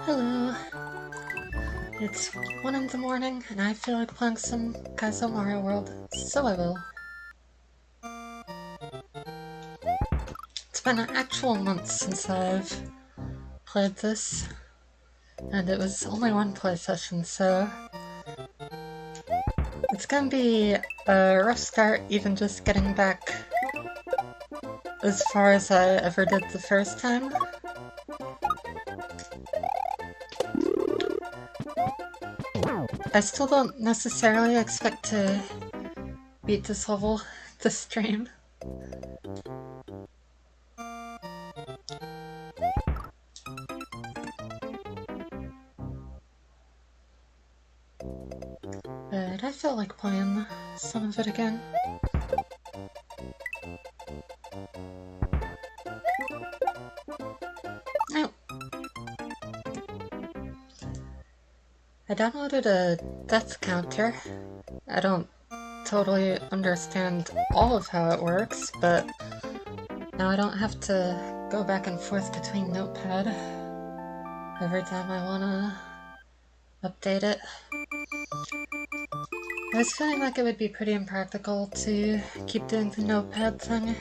Hello. It's 1 in the morning and I feel like playing some Kaizo Mario World, so I will. It's been an actual month since I've played this, and it was only one play session, so it's gonna be a rough start even just getting back as far as I ever did the first time. I still don't necessarily expect to beat this level this stream. But I felt like playing some of it again. Oh. I downloaded a death counter. I don't totally understand all of how it works, but now I don't have to go back and forth between Notepad every time I wanna update it. I was feeling like it would be pretty impractical to keep doing the Notepad thing.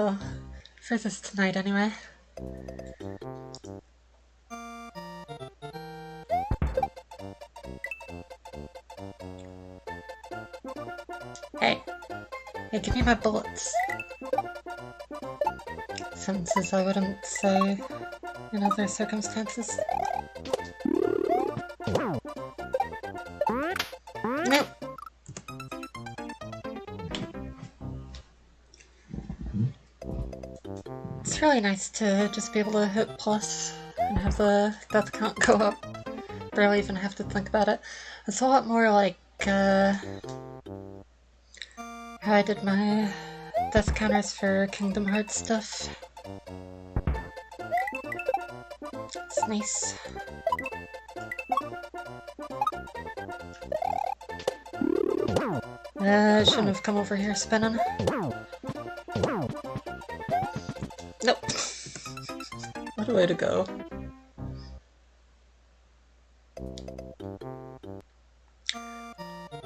Oh, for this tonight anyway. Hey, give me my bullets. Sentences I wouldn't say in other circumstances. Nope. It's really nice to just be able to hit plus and have the death count go up. Barely even have to think about it. It's a lot more like how I did my death counters for Kingdom Hearts stuff. It's nice. I shouldn't have come over here spinning. Nope. What a way to go.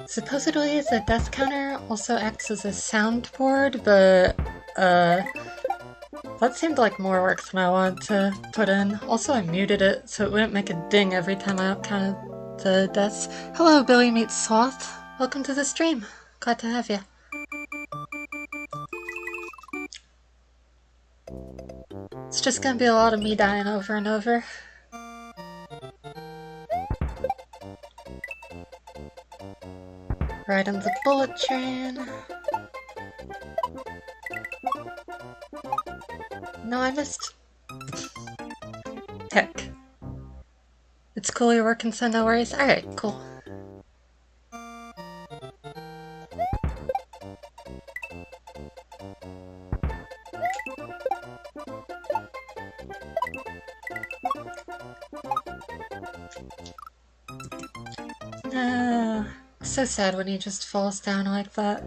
Supposedly the death counter also acts as a soundboard, but that seemed like more work than I wanted to put in. Also, I muted it so it wouldn't make a ding every time I counted the deaths. Hello, Billy Meets Sloth. Welcome to the stream. Glad to have you. It's just gonna be a lot of me dying over and over. Right on the bullet train. No, I missed. Heck. It's cool you're working, so no worries. Alright, cool. So sad when he just falls down like that.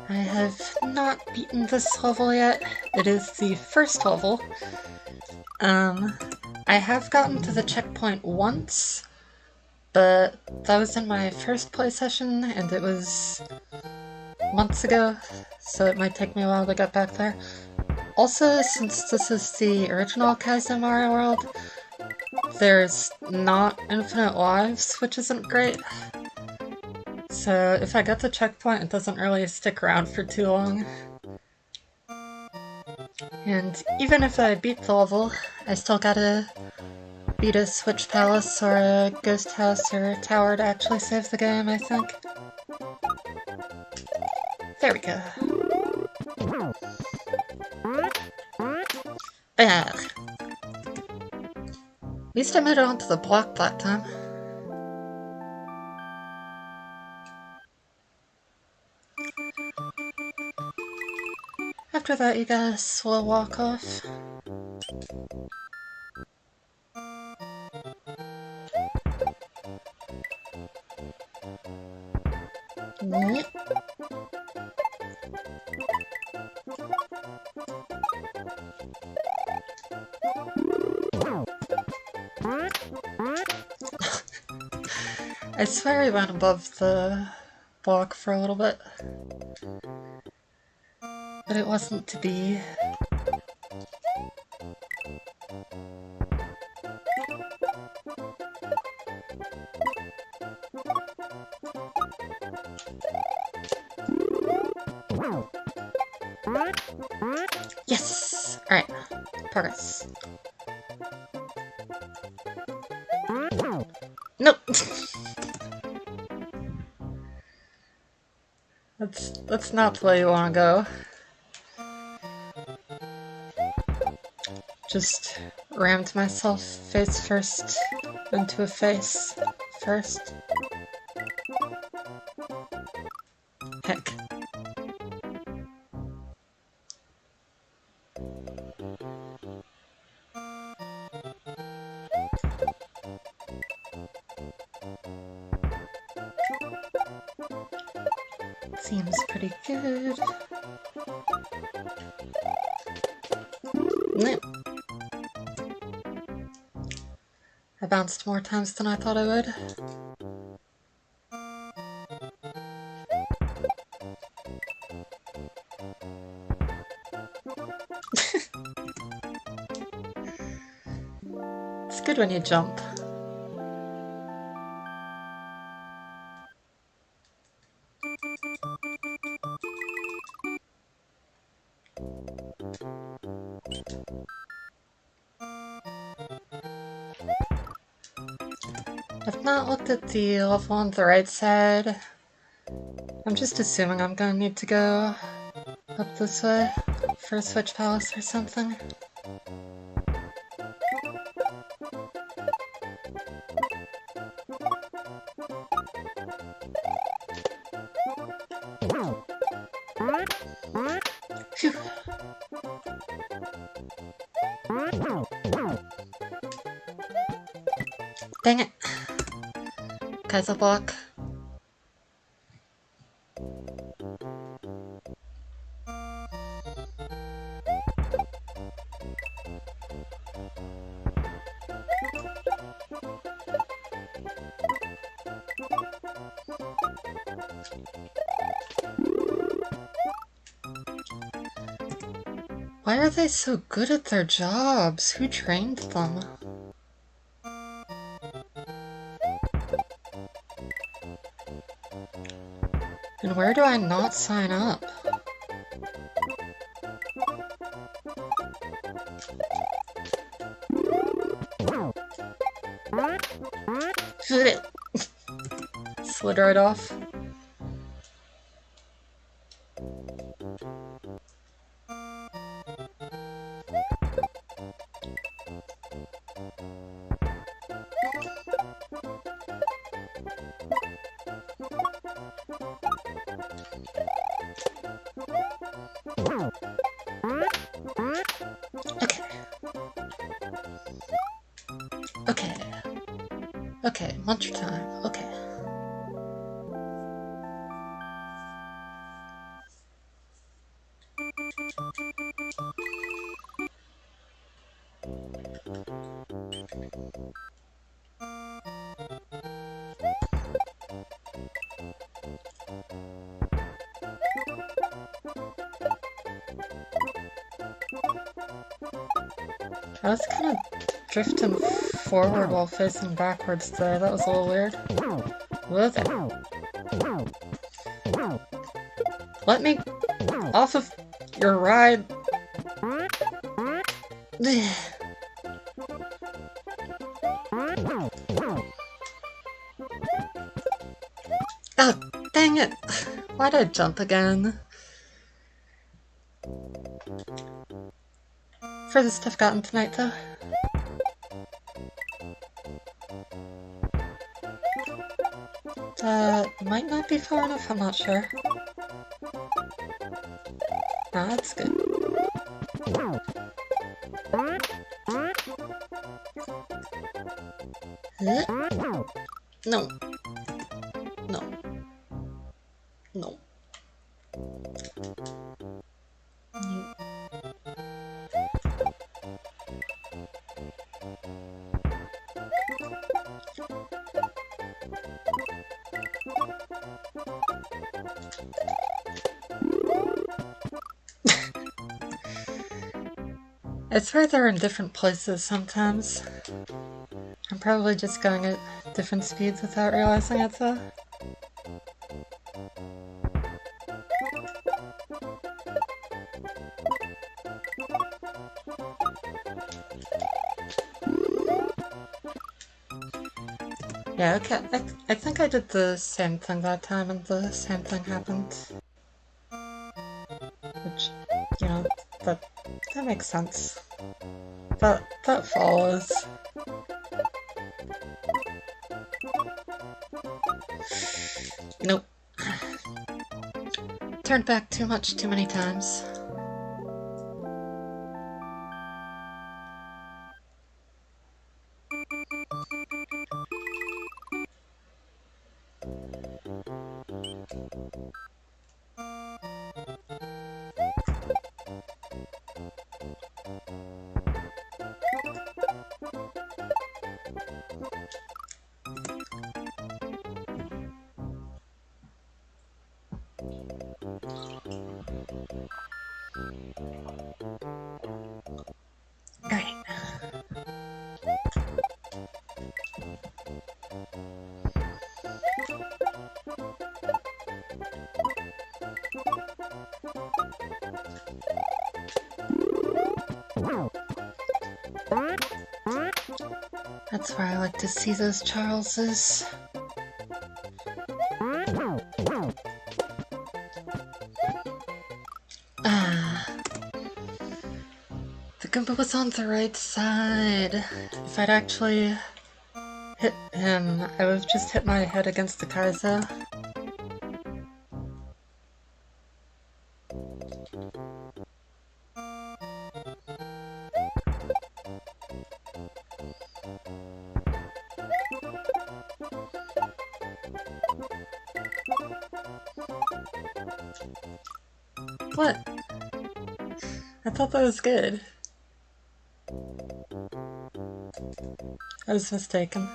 I have not beaten this level yet. It is the first level. I have gotten to the checkpoint once, but that was in my first play session and it was months ago, so it might take me a while to get back there. Also, since this is the original Kaizo Mario World, there's not infinite lives, which isn't great. So if I get the checkpoint, it doesn't really stick around for too long. And even if I beat the level, I still gotta beat a Switch Palace or a Ghost House or a Tower to actually save the game, I think. There we go. At least I made it onto the block that time. after that, you get a slow walk off. Yep. I swear I went above the block for a little bit, but it wasn't to be. Yes! Alright, progress. Nope! That's not the way you want to go. Just rammed myself face first into a face first. Heck. Seems pretty good. Nope. I bounced more times than I thought I would. It's good when you jump. I've not looked at the level on the right side. I'm just assuming I'm gonna need to go up this way for a switch palace or something. Phew. Dang it. Kaizo block. Why are they so good at their jobs? Who trained them? And where do I not sign up? Slid right off. Okay, lunch time. Okay. I was kind of drifting forward while facing backwards there. That was a little weird. What the? Let me off of your ride. Oh, dang it. Why'd I jump again? Furthest I've gotten tonight, though. Might not be far enough, I'm not sure. Nah, that's good. No. No. No. It's where they're in different places sometimes. I'm probably just going at different speeds without realizing it though. Yeah, okay. I think I did the same thing that time and the same thing happened. Which, you know, that makes sense. That follows. Nope. Turned back too much too many times. Right. That's where I like to see those Charleses. The Goomba was on the right side. If I'd actually hit him, I would have just hit my head against the Kaizo. What? I thought that was good. I was mistaken.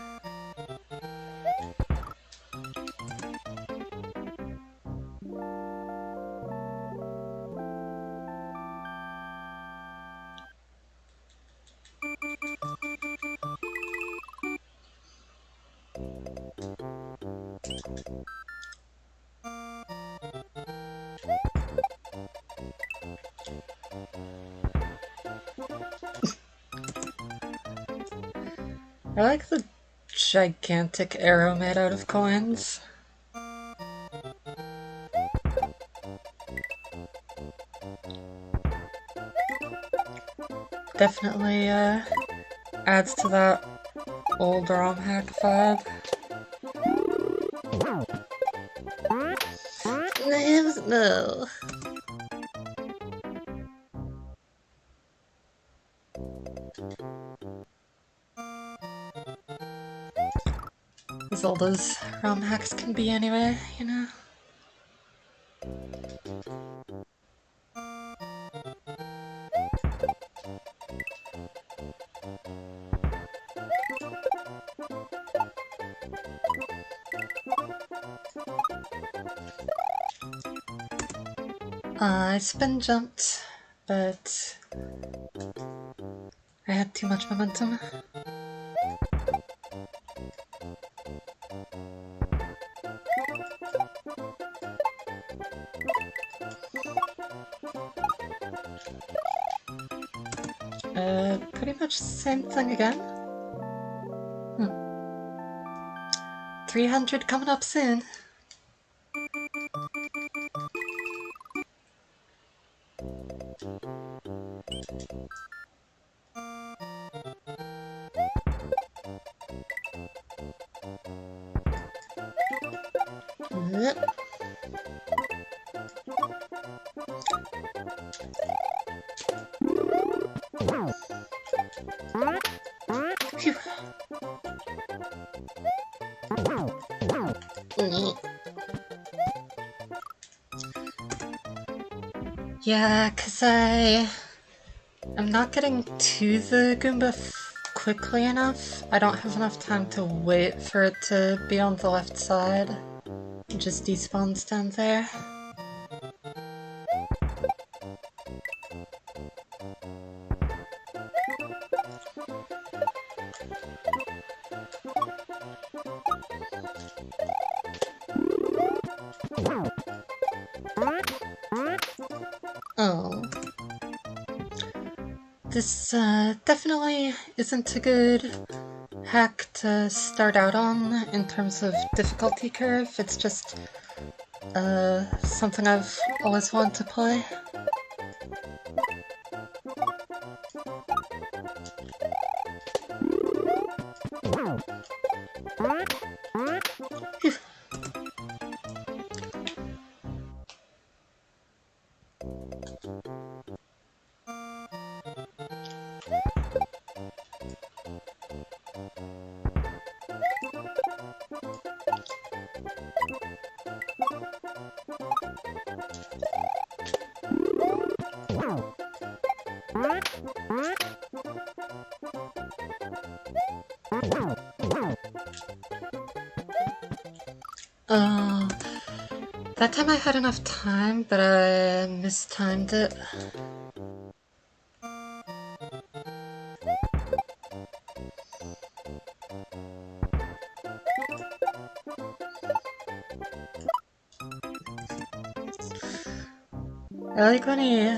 I like the gigantic arrow made out of coins. Definitely adds to that old ROM hack vibe. No. As old as ROM hacks can be anyway, you know? I spin jumped, but I had too much momentum. Pretty much the same thing again. 300 coming up soon. Phew. Yeah, 'cause I'm not getting to the Goomba quickly enough. I don't have enough time to wait for it to be on the left side. It just despawns down there. Oh. This definitely isn't a good hack to start out on in terms of difficulty curve. It's just something I've always wanted to play. That time I had enough time, but I mistimed it. I like when he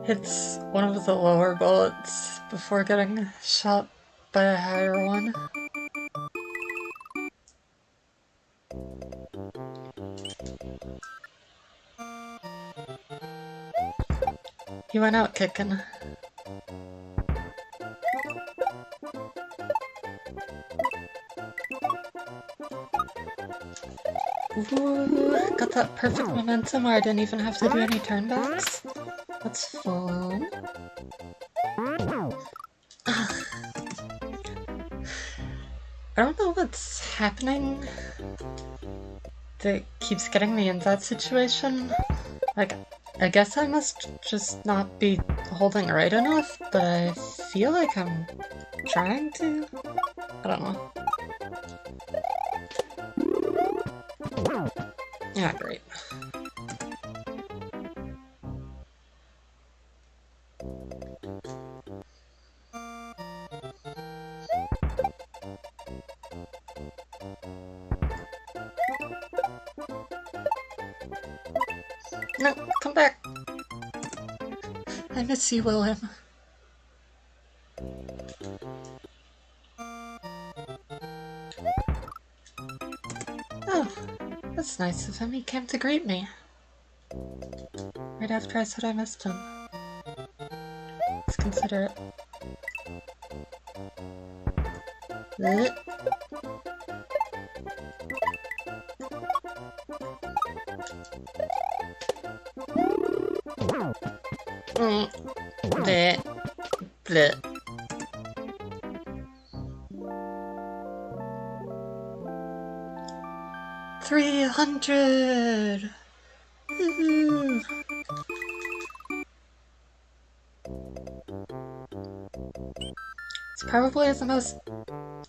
hits one of the lower bullets before getting shot by a higher one. He went out kicking. Ooh, got that perfect momentum where I didn't even have to do any turnbacks. That's fun. I don't know what's happening that keeps getting me in that situation. Like, I guess I must just not be holding right enough, but I feel like I'm trying to. I don't know. Yeah, great. No, come back! I miss you, William. Oh, that's nice of him. He came to greet me. Right after I said I missed him. Let's consider it. Bleh. Bleh. $300! Woohoo! It's probably the most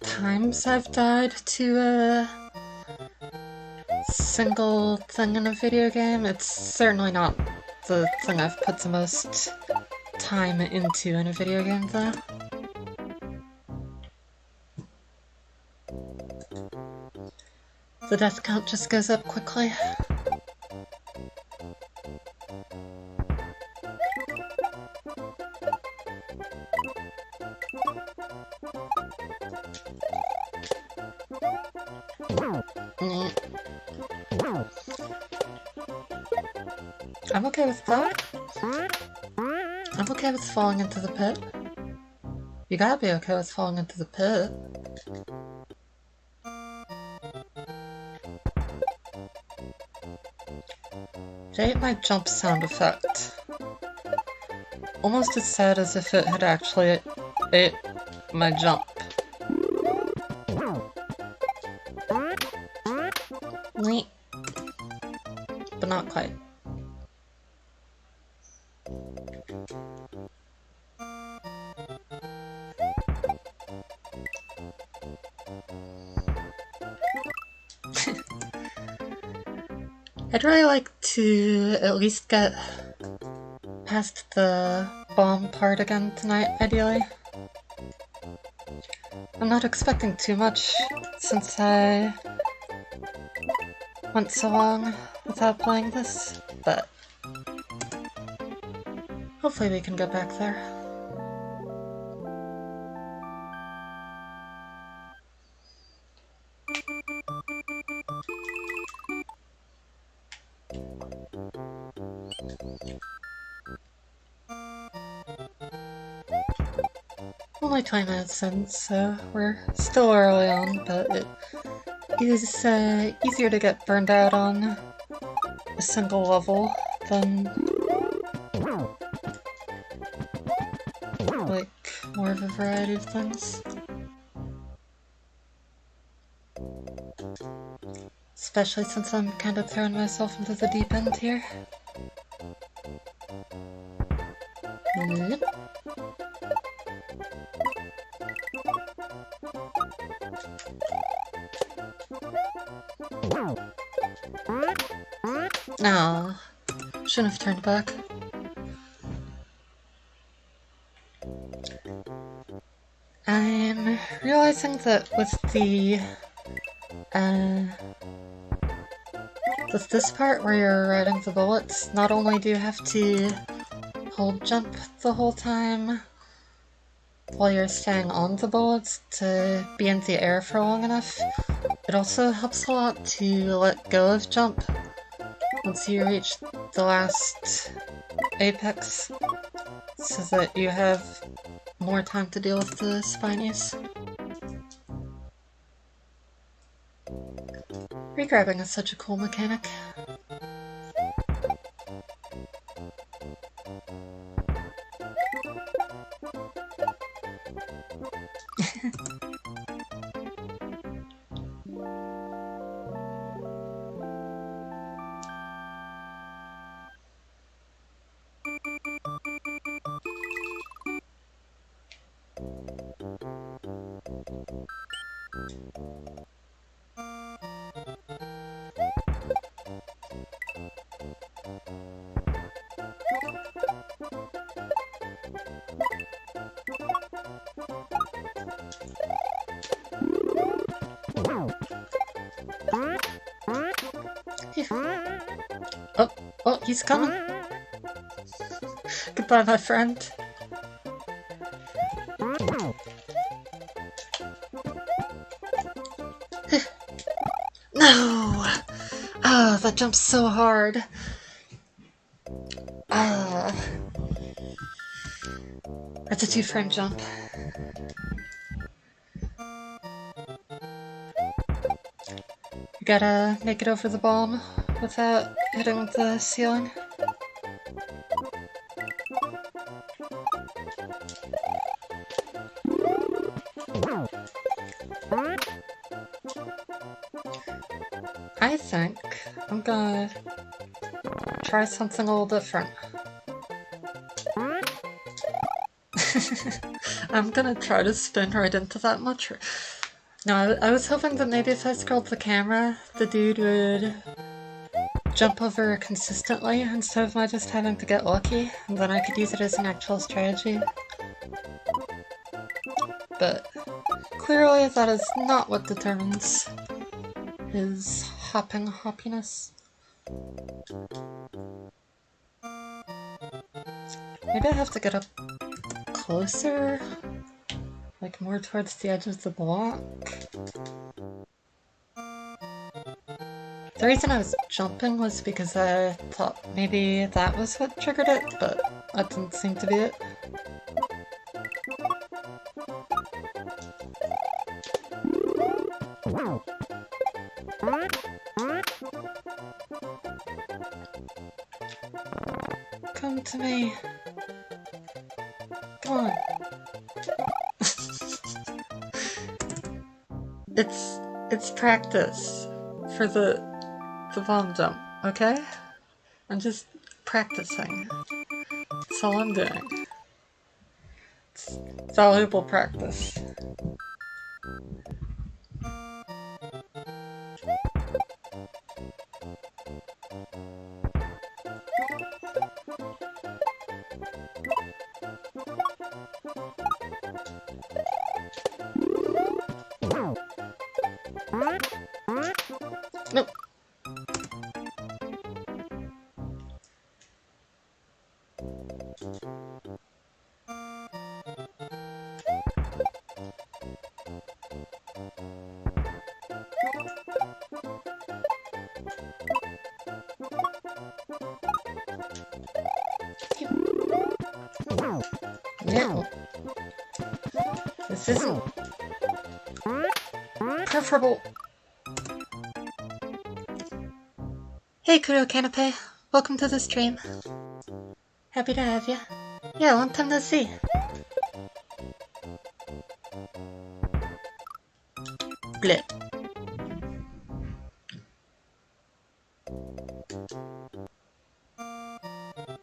times I've died to a single thing in a video game. It's certainly not the thing I've put the most time into in a video game, though. The death count just goes up quickly. I'm okay with that. I'm okay with falling into the pit. You gotta be okay with falling into the pit. I hate my jump sound effect. Almost as sad as if it had actually ate my jump. Neat. But not quite. I'd really like to at least get past the bomb part again tonight, ideally. I'm not expecting too much since I went so long without playing this, but hopefully we can get back there. Only 20 minutes in, so we're still early on, but it is easier to get burned out on a single level than like more of a variety of things. Especially since I'm kind of throwing myself into the deep end here. Yep. Aw, shouldn't have turned back. I'm realizing that with this part where you're riding the bullets, not only do you have to hold jump the whole time while you're staying on the bullets to be in the air for long enough, it also helps a lot to let go of jump once you reach the last apex, so that you have more time to deal with the spinies. Regrabbing is such a cool mechanic. Oh, he's coming. Goodbye, my friend. No! Ah, that jump's so hard. Ah. That's a 2-frame jump. You gotta make it over the bomb without hitting the ceiling. I think I'm gonna try something a little different. I'm gonna try to spin right into that much. No, I was hoping that maybe if I scrolled the camera, the dude would jump over consistently instead of my just having to get lucky, and then I could use it as an actual strategy. But clearly that is not what determines his hoppiness. Maybe I have to get up closer, like more towards the edge of the block. The reason I was jumping was because I thought maybe that was what triggered it, but that didn't seem to be it. Come to me. Come on. It's practice for the the bomb jump, okay? I'm just practicing. That's all I'm doing. It's valuable practice. Nope. Yeah. This isn't preferable. Hey, Kuro Canapé. Welcome to the stream. Happy to have you. Yeah, long time no see. Blip.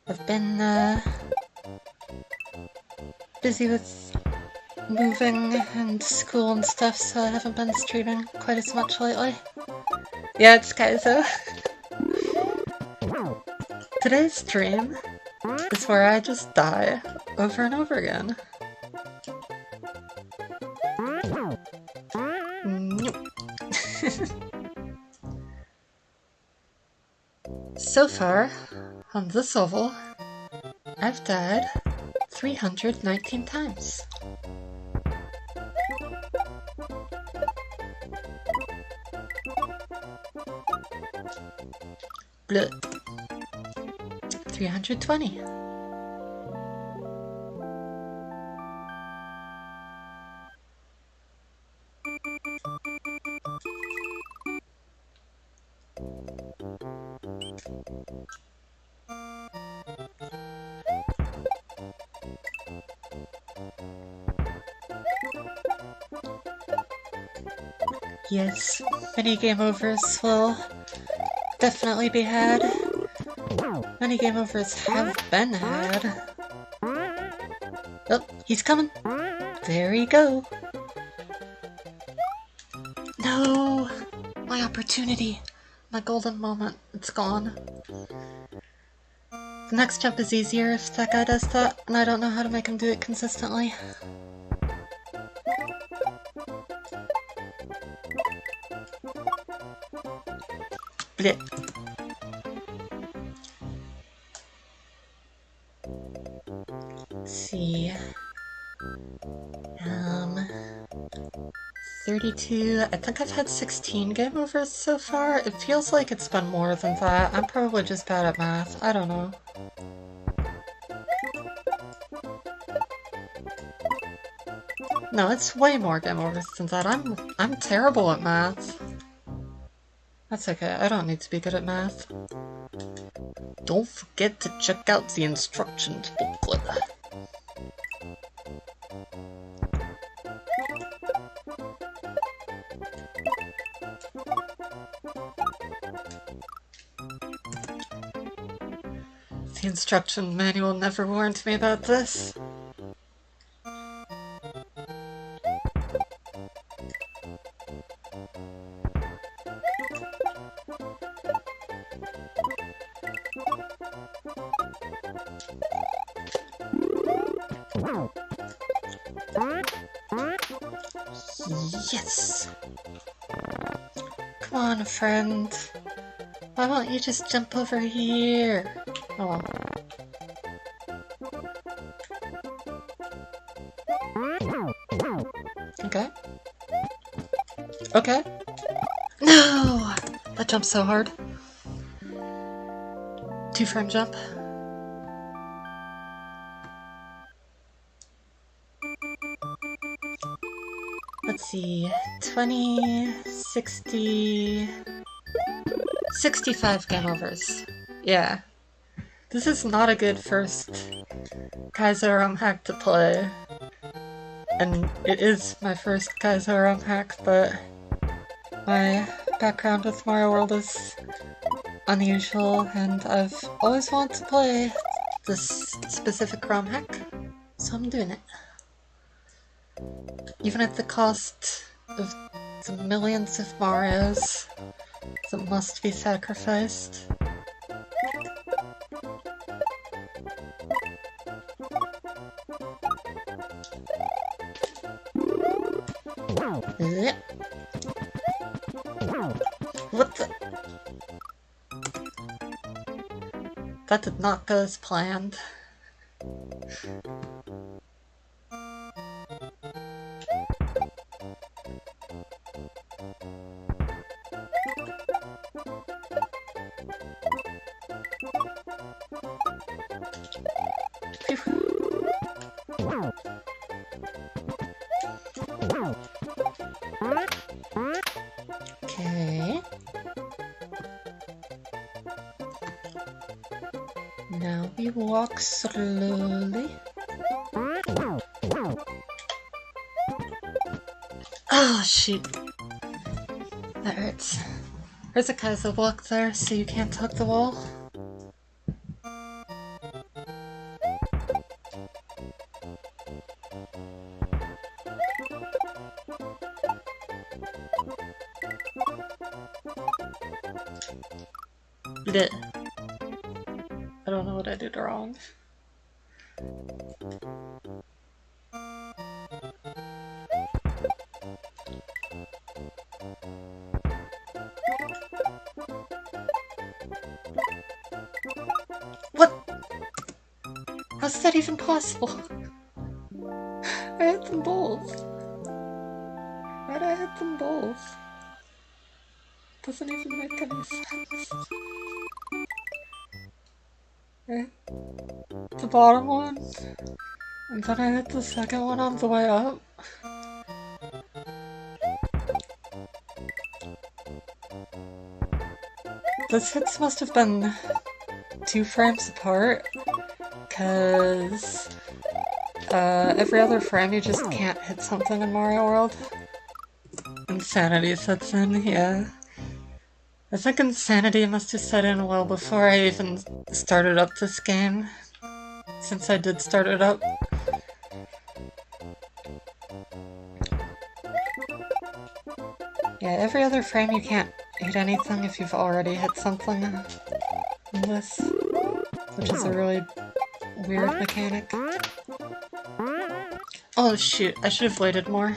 I've been, busy with moving and school and stuff, so I haven't been streaming quite as much lately. Yeah, it's Kaizo. Today's stream is where I just die over and over again. So far, on this level, I've died 319 times. Bleh. 320. Yes, many game overs will definitely be had. Many game overs have been had. Oh, he's coming. There we go. No! My opportunity. My golden moment. It's gone. The next jump is easier if that guy does that, and I don't know how to make him do it consistently. Blip. Let's see. 32. I think I've had 16 game overs so far. It feels like it's been more than that. I'm probably just bad at math. I don't know. No, it's way more game overs than that. I'm terrible at math. That's okay, I don't need to be good at math. Don't forget to check out the instructions booklet. The instruction manual never warned me about this. Yes! Come on, friend. Why won't you just jump over here? Oh well. Okay. Okay. No! That jump's so hard. 2-frame jump. Let's see, 20, 60, 65 game overs. Yeah. This is not a good first Kaizo ROM hack to play. And it is my first Kaizo ROM hack, but my background with Mario World is unusual, and I've always wanted to play this specific ROM hack, so I'm doing it. Even at the cost of the millions of Marios that must be sacrificed. What the? That did not go as planned. Okay. Now we walk slowly. Oh, shoot. That hurts. There's a Kaizo block there, so you can't hug the wall. Blech. I don't know what I did wrong. What? How's that even possible? I hit them both. Why'd I hit them both? Doesn't even make any sense. I hit the bottom one, and then I hit the second one on the way up. Those hits must have been 2 frames apart, cause every other frame you just can't hit something in Mario World. Insanity sets in, yeah. I think insanity must have set in well before I even started up this game, since I did start it up. Yeah, every other frame you can't hit anything if you've already hit something in this, which is a really weird mechanic. Oh shoot, I should have waited more.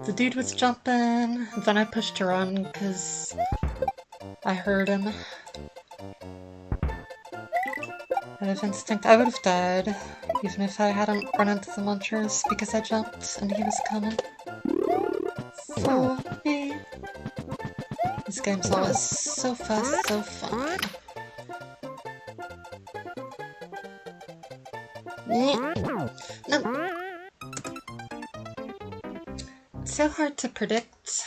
The dude was jumping, then I pushed to run because I heard him. Out of instinct, I would have died, even if I hadn't run into the munchers because I jumped and he was coming for me. This game's always so fast, so fun. No. It's so hard to predict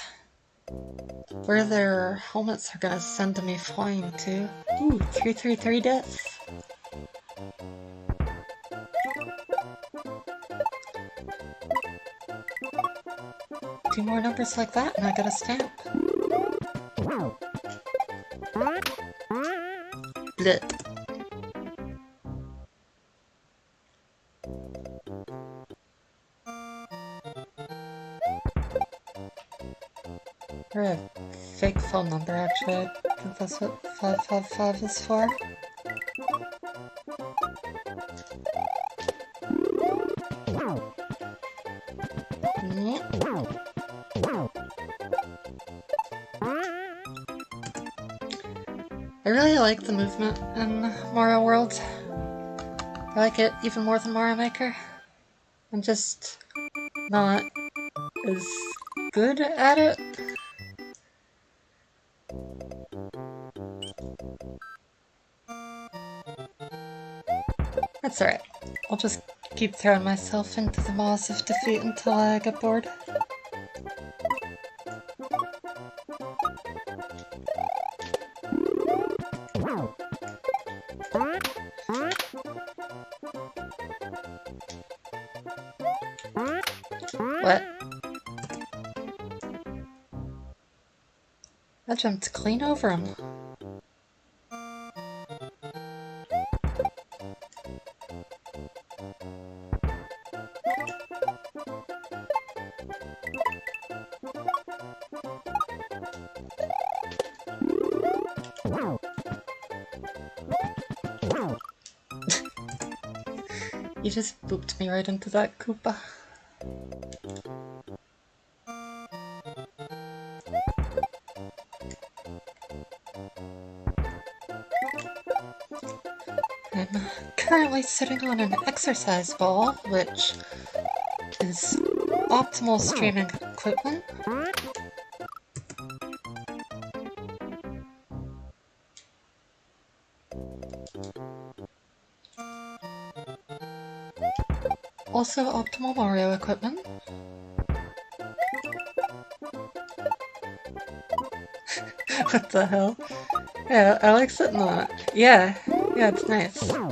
where their helmets are gonna send me flying to. Ooh, 333 deaths. 2 more numbers like that and I got a stamp. Blech. Or a fake phone number, actually. I think that's what 555 is for. I really like the movement in Mario World. I like it even more than Mario Maker. I'm just not as good at it. That's alright. I'll just keep throwing myself into the maws of defeat until I get bored. What? I jumped clean over him. You just booped me right into that Koopa. I'm currently sitting on an exercise ball, which is optimal streaming equipment. Also optimal Mario equipment. What the hell? Yeah, I like sitting on it. Yeah, it's nice. No!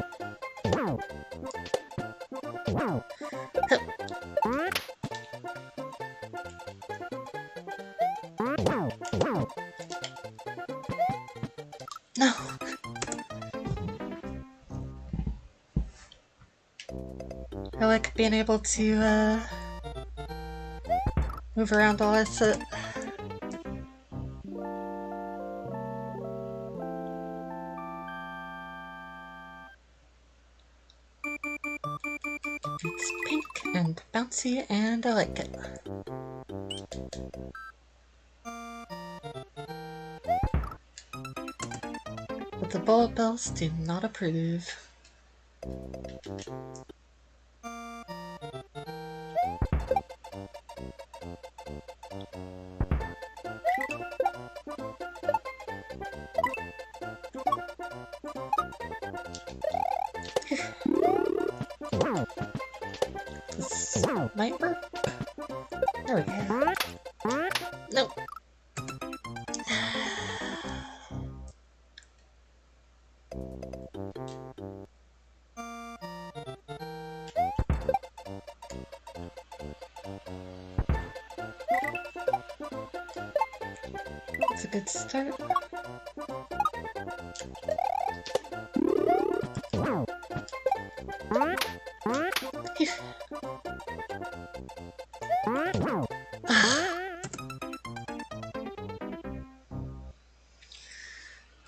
I like being able to, move around while I sit. It's pink and bouncy, and I like it. But the bullet bills do not approve. This might work. There we go. Nope. It's a good start.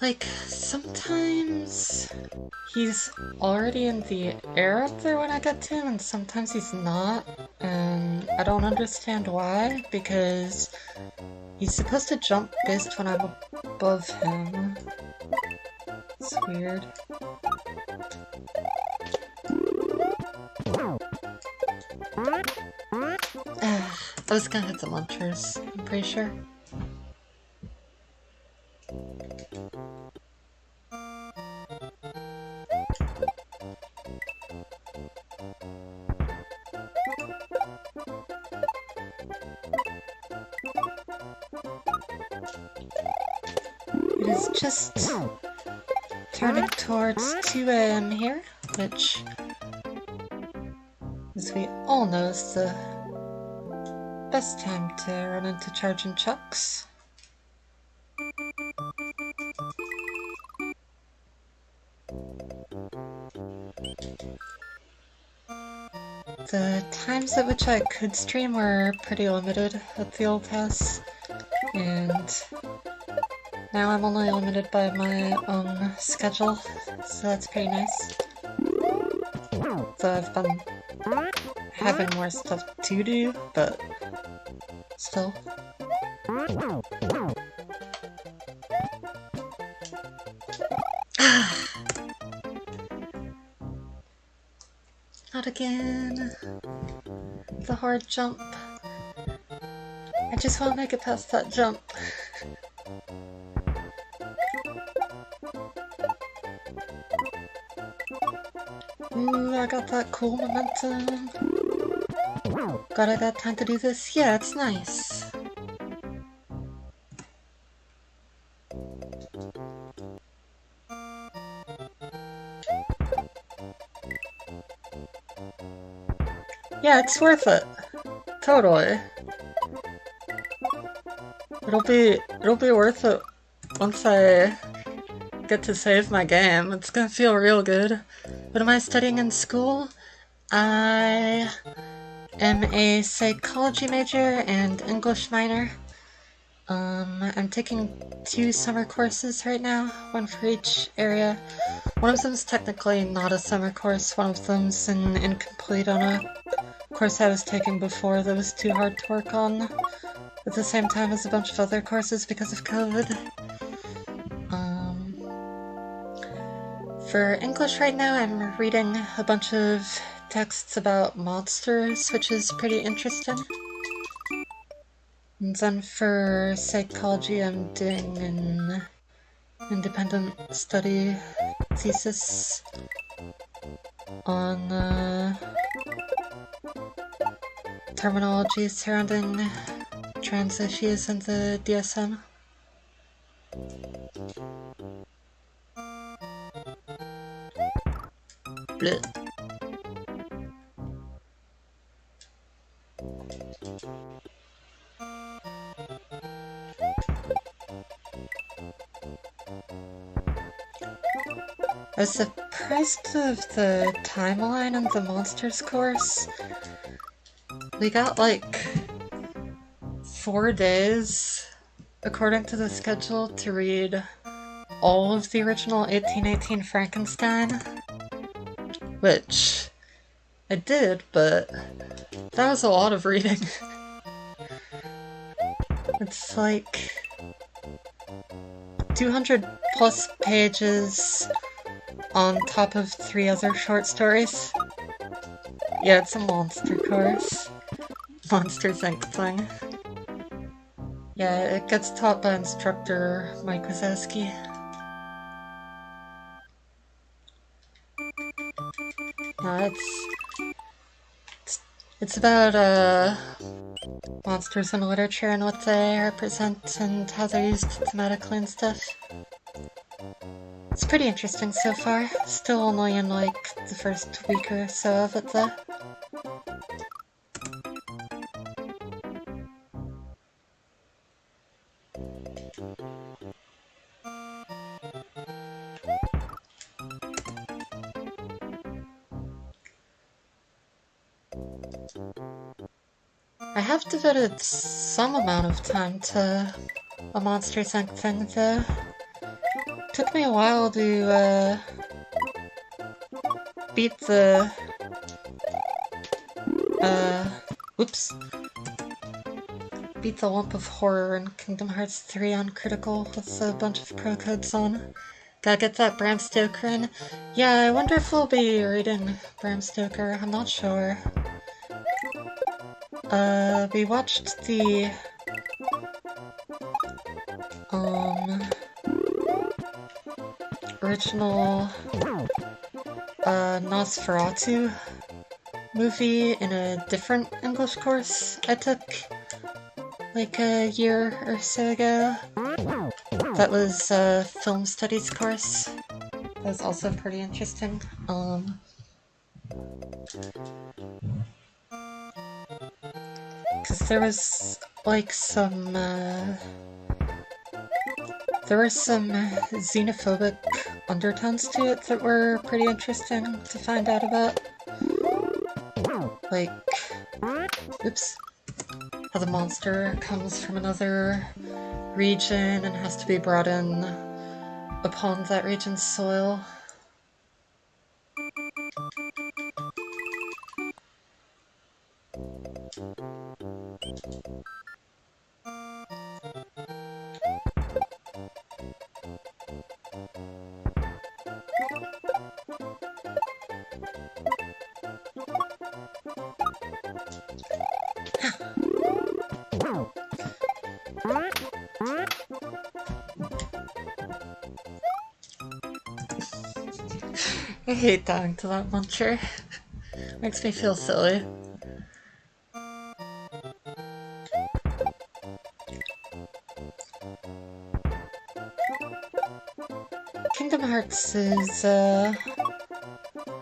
Like, sometimes he's already in the air up there when I get to him, and sometimes he's not, and I don't understand why, because he's supposed to jump based when I'm above him. It's weird. I was gonna hit the munchers, I'm pretty sure. It is just turning towards 2 AM here, which, as we all know, is the best time to run into charging chucks. The times at which I could stream were pretty limited at the old house, and now I'm only limited by my own schedule, so that's pretty nice. So I've been having more stuff to do, but still. Not again. The hard jump. I just want to make it past that jump. Ooh, I got that cool momentum. Glad I got time to do this. Yeah, it's nice. Yeah, it's worth it. Totally. It'll be worth it once I get to save my game. It's gonna feel real good. What am I studying in school? I am a psychology major and English minor. I'm taking 2 summer courses right now, one for each area. One of them's technically not a summer course, one of them's an incomplete on a course I was taking before that was too hard to work on at the same time as a bunch of other courses because of COVID. For English right now, I'm reading a bunch of texts about monsters, which is pretty interesting. And then for psychology, I'm doing an independent study thesis on terminology surrounding trans issues in the DSM. Blech. I was surprised of the timeline in the monsters course. We got like 4 days, according to the schedule, to read all of the original 1818 Frankenstein. Which I did, but that was a lot of reading. It's like 200 plus pages on top of 3 other short stories. Yeah, it's a monster course. Monsters Inc. thing. Yeah, it gets taught by instructor Mike Wazowski. No, it's about monsters in literature and what they represent and how they're used thematically and stuff. It's pretty interesting so far. Still only in like the first week or so of it though. I have devoted some amount of time to a Monsters Inc. thing though. Took me a while to beat the beat the lump of horror in Kingdom Hearts 3 on Critical with a bunch of pro codes on. Gotta get that Bram Stoker in. Yeah, I wonder if we'll be reading Bram Stoker, I'm not sure. We watched the original Nosferatu movie in a different English course I took like a year or so ago. That was a film studies course. That was also pretty interesting. Because there was like some there were some xenophobic undertones to it that were pretty interesting to find out about. Like, oops, how the monster comes from another region and has to be brought in upon that region's soil. I hate dying to that muncher. Makes me feel silly. Kingdom Hearts is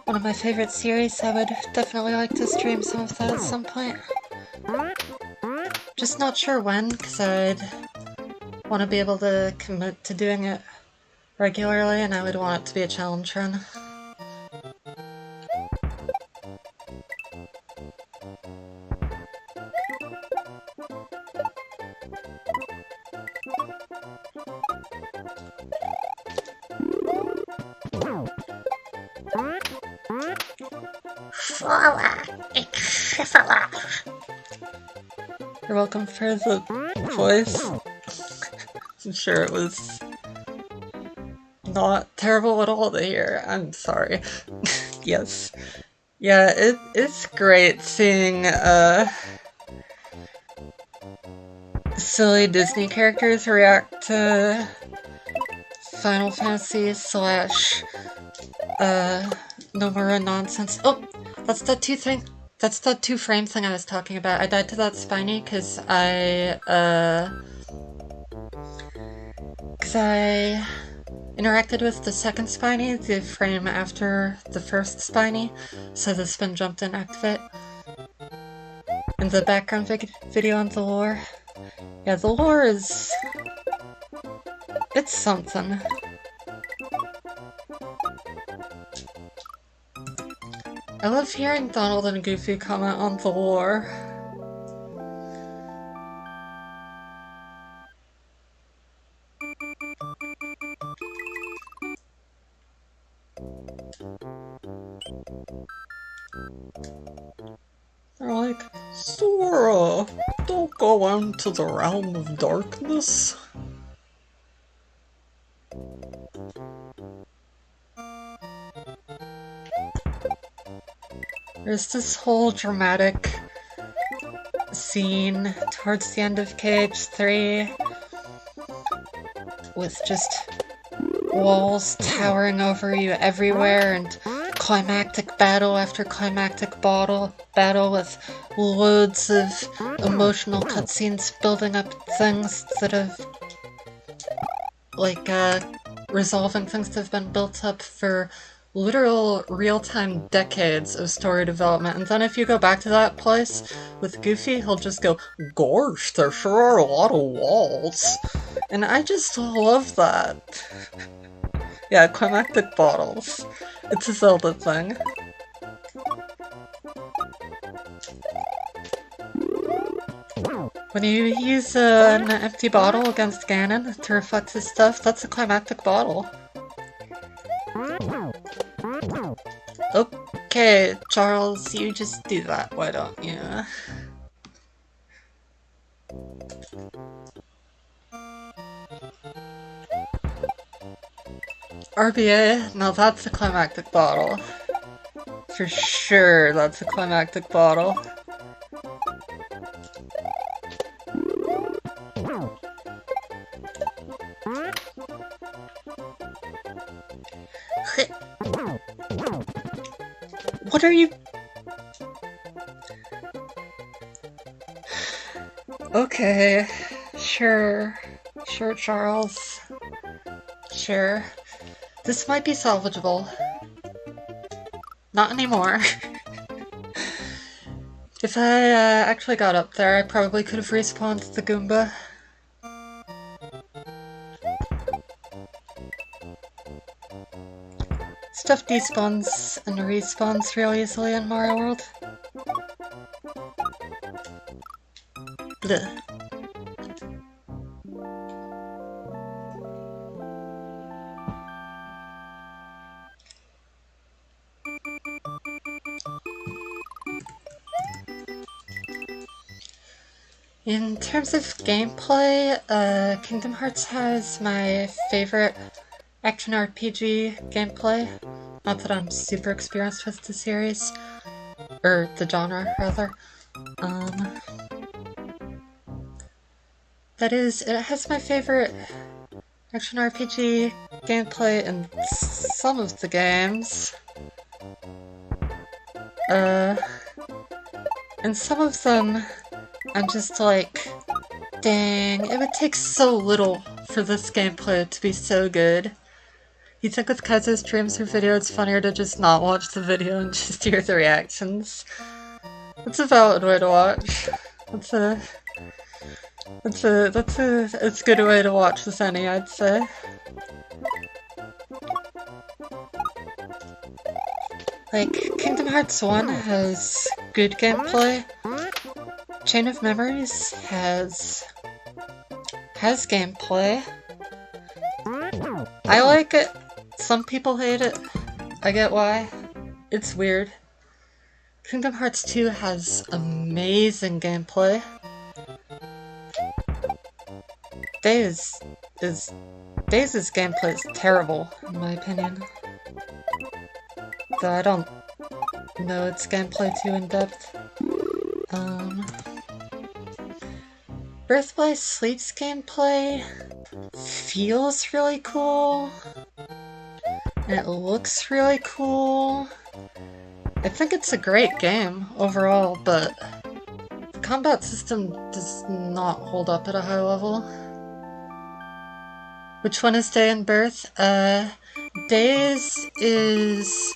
one of my favorite series. I would definitely like to stream some of that at some point. Just not sure when, because I'd want to be able to commit to doing it regularly, and I would want it to be a challenge run. You're welcome for the voice. I'm sure it was not terrible at all to hear. I'm sorry. Yes. Yeah, it's great seeing silly Disney characters react to Final Fantasy / Nomura nonsense. Oh, that's the two frame thing I was talking about. I died to that Spiny because I interacted with the second Spiny, the frame after the first Spiny, so the spin jump didn't activate. And the background video on the lore. Yeah, the lore is... it's something. I love hearing Donald and Goofy comment on the lore. They're like, Sora, don't go into the realm of darkness. There's this whole dramatic scene towards the end of KH3 with just walls towering over you everywhere and climactic battle after climactic battle with loads of emotional cutscenes building up things that have, like, resolving things that have been built up for literal real-time decades of story development. And then if you go back to that place with Goofy, he'll just go, gosh, there sure are a lot of walls. And I just love that. Yeah, climactic bottles. It's a Zelda thing. When you use an empty bottle against Ganon to reflect his stuff, that's a climactic bottle. Okay, Charles, you just do that, why don't you? RBA? Now that's a climactic bottle. For sure, that's a climactic bottle. What are you... Okay, sure, Charles. Sure. This might be salvageable. Not anymore. If I actually got up there, I probably could have respawned the Goomba. Stuff despawns and respawns real easily in Mario World. Bleh. In terms of gameplay, Kingdom Hearts has my favorite action RPG gameplay. Not that I'm super experienced with the series, or the genre, rather. That is, it has my favorite action RPG gameplay in some of the games. In some of them, I'm just like, dang, it would take so little for this gameplay to be so good. You think with Kaizo streams or video it's funnier to just not watch the video and just hear the reactions? That's a valid way to watch. It's a good way to watch this any, I'd say. Like, Kingdom Hearts 1 has good gameplay. Chain of Memories has gameplay. I like it. Some people hate it. I get why. It's weird. Kingdom Hearts 2 has amazing gameplay. Days' gameplay is terrible, in my opinion. Though I don't know its gameplay too in depth. Birth by Sleep's gameplay feels really cool, and it looks really cool. I think it's a great game overall, but the combat system does not hold up at a high level. Which one is Day and Birth? Days is...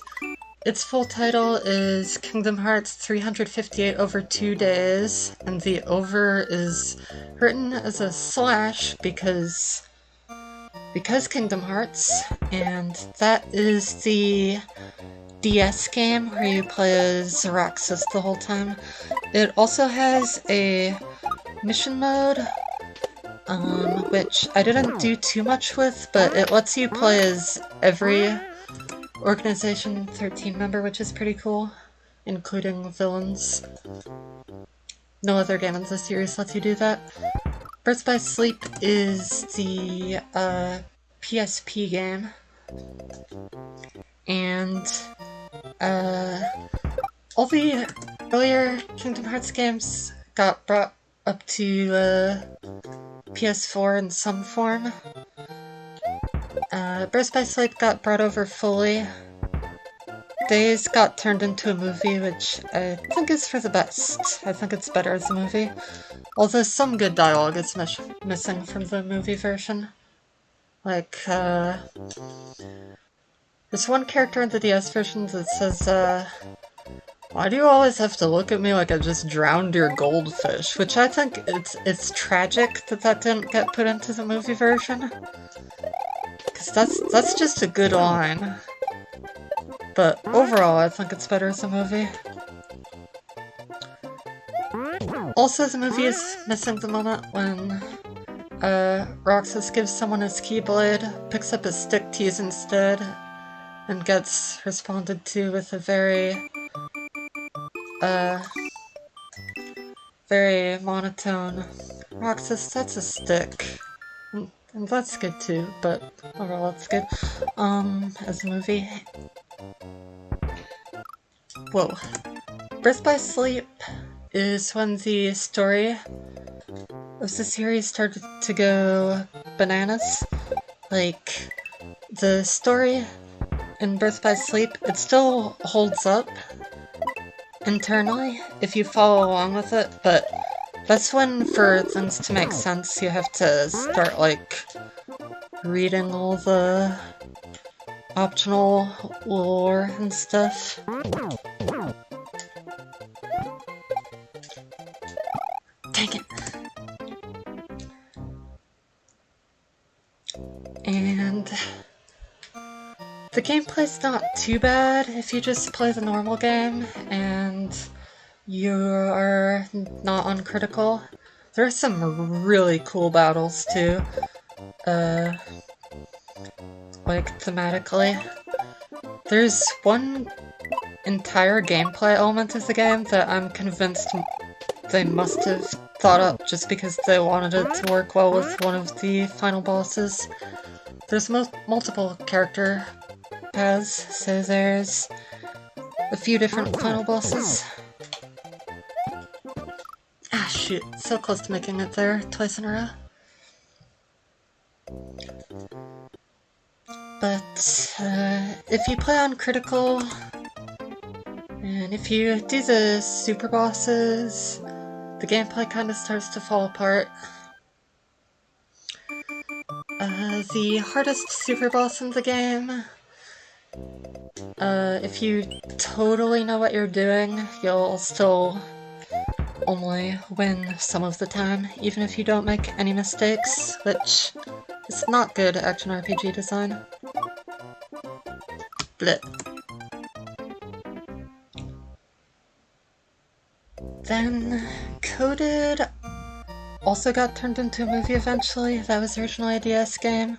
its full title is Kingdom Hearts 358 over 2 days, and the over is written as a slash because Kingdom Hearts, and that is the DS game where you play as Roxas the whole time. It also has a mission mode, which I didn't do too much with, but it lets you play as every Organization 13 member, which is pretty cool, including villains. No other game in the series lets you do that. Birth by Sleep is the PSP game, and all the earlier Kingdom Hearts games got brought up to PS4 in some form. Birth by Sleep got brought over fully. Days got turned into a movie, which I think is for the best. I think it's better as a movie. Although some good dialogue is missing from the movie version. Like, there's one character in the DS version that says, why do you always have to look at me like I just drowned your goldfish? Which I think it's tragic that didn't get put into the movie version. Because that's just a good line. But overall, I think it's better as a movie. Also, the movie is missing the moment when Roxas gives someone his Keyblade, picks up his stick tease instead, and gets responded to with a very monotone, Roxas, that's a stick. And that's good too, but overall it's good. As a movie. Whoa. Birth by Sleep is when the story of the series started to go bananas. Like, the story in Birth by Sleep, it still holds up internally if you follow along with it, but that's when, for things to make sense, you have to start, like, reading all the optional lore and stuff. Dang it. And the gameplay's not too bad if you just play the normal game and you are not on critical. There are some really cool battles too, like thematically. There's one entire gameplay element of the game that I'm convinced they must have thought up just because they wanted it to work well with one of the final bosses. There's multiple character paths, so there's a few different final bosses. Ah, shoot. So close to making it there twice in a row. But, if you play on critical, and if you do the super bosses, the gameplay kind of starts to fall apart. The hardest super boss in the game, if you totally know what you're doing, you'll still only win some of the time, even if you don't make any mistakes, which is not good action RPG design. Blech. Then Coded also got turned into a movie eventually. That was originally a DS game.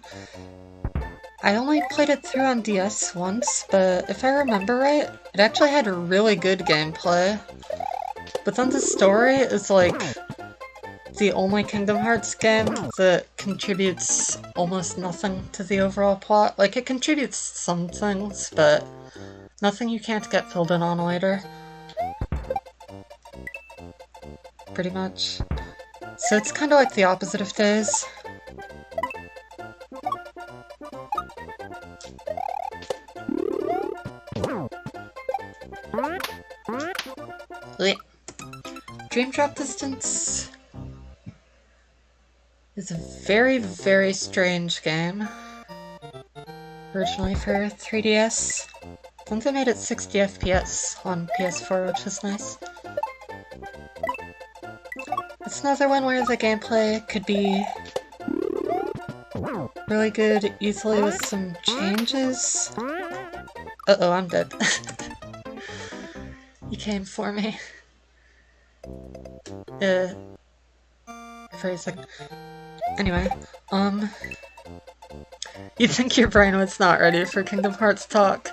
I only played it through on DS once, but if I remember right, it actually had really good gameplay. But then the story is like the only Kingdom Hearts game that contributes almost nothing to the overall plot. Like, it contributes some things, but nothing you can't get filled in on later. Pretty much. So it's kind of like the opposite of Days. Dream Drop Distance is a very, very strange game. Originally for 3DS. I think they made it 60 FPS on PS4, which is nice. It's another one where the gameplay could be really good easily with some changes. Uh-oh, I'm dead. He came for me. For a second. Anyway, you'd think your brain was not ready for Kingdom Hearts talk.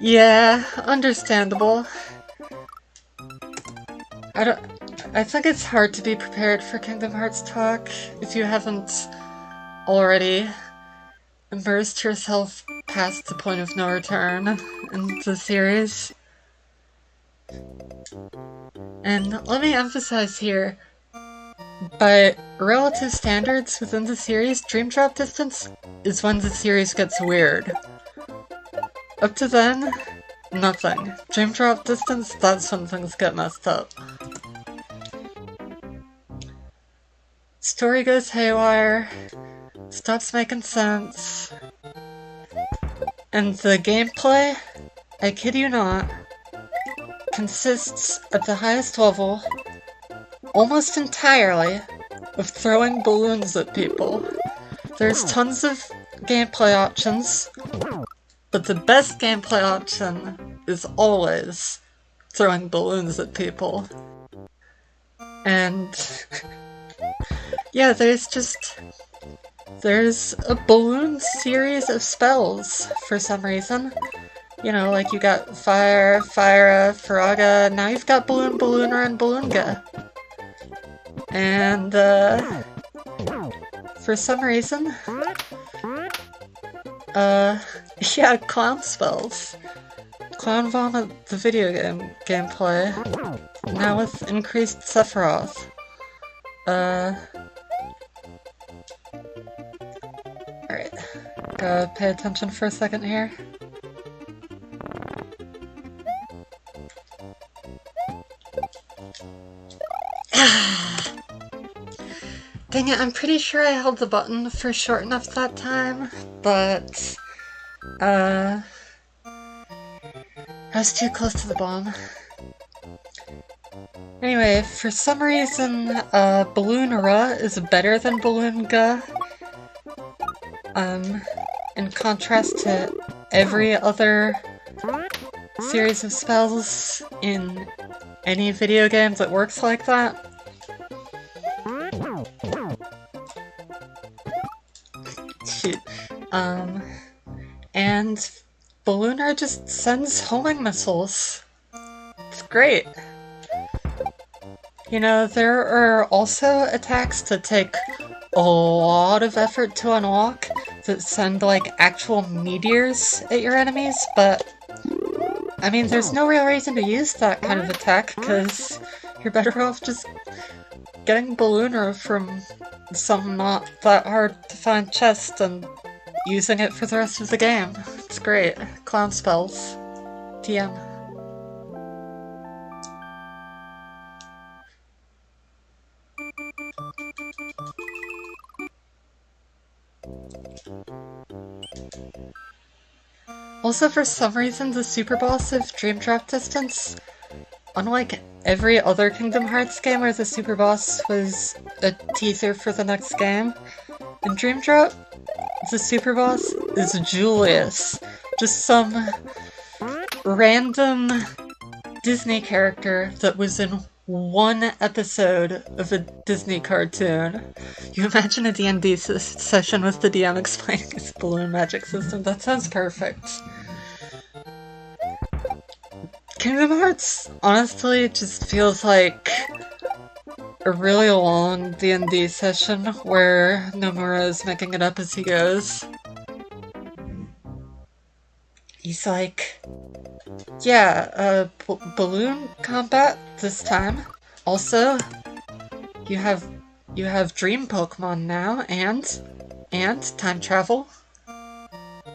Yeah, understandable. I think it's hard to be prepared for Kingdom Hearts talk if you haven't already immersed yourself past the point of no return in the series. And let me emphasize here, by relative standards within the series, Dream Drop Distance is when the series gets weird. Up to then, nothing. Dream Drop Distance, that's when things get messed up. Story goes haywire, stops making sense, and the gameplay, I kid you not, consists at the highest level almost entirely of throwing balloons at people. There's tons of gameplay options, but the best gameplay option is always throwing balloons at people. And yeah, there's a balloon series of spells for some reason. You know, like you got Fire, Fyra, Firaga, now you've got Balloon, Ballooner, and Balloonga. And, for some reason, yeah, clown spells. Clown Vomit, the video game gameplay, now with increased Sephiroth. Alright, gotta pay attention for a second here. Dang it, I'm pretty sure I held the button for short enough that time, but, I was too close to the bomb. Anyway, for some reason, Balloonera is better than Balloonga. In contrast to every other series of spells in any video game that works like that. Shoot. And Ballooner just sends homing missiles. It's great. You know, there are also attacks that take a lot of effort to unlock that send, like, actual meteors at your enemies, but I mean, there's no real reason to use that kind of attack, because you're better off just getting Ballooner from some not that hard to find chest and using it for the rest of the game. It's great. Clown spells. TM. Also, for some reason, the super boss of Dream Drop Distance, unlike every other Kingdom Hearts game where the super boss was a teaser for the next game. In Dream Drop, the super boss is Julius. Just some random Disney character that was in one episode of a Disney cartoon. You imagine a D&D session with the DM explaining his balloon magic system. That sounds perfect. Kingdom Hearts, honestly, just feels like a really long D&D session where Nomura is making it up as he goes. He's like, yeah, balloon combat this time. Also, you have dream Pokemon now, and time travel.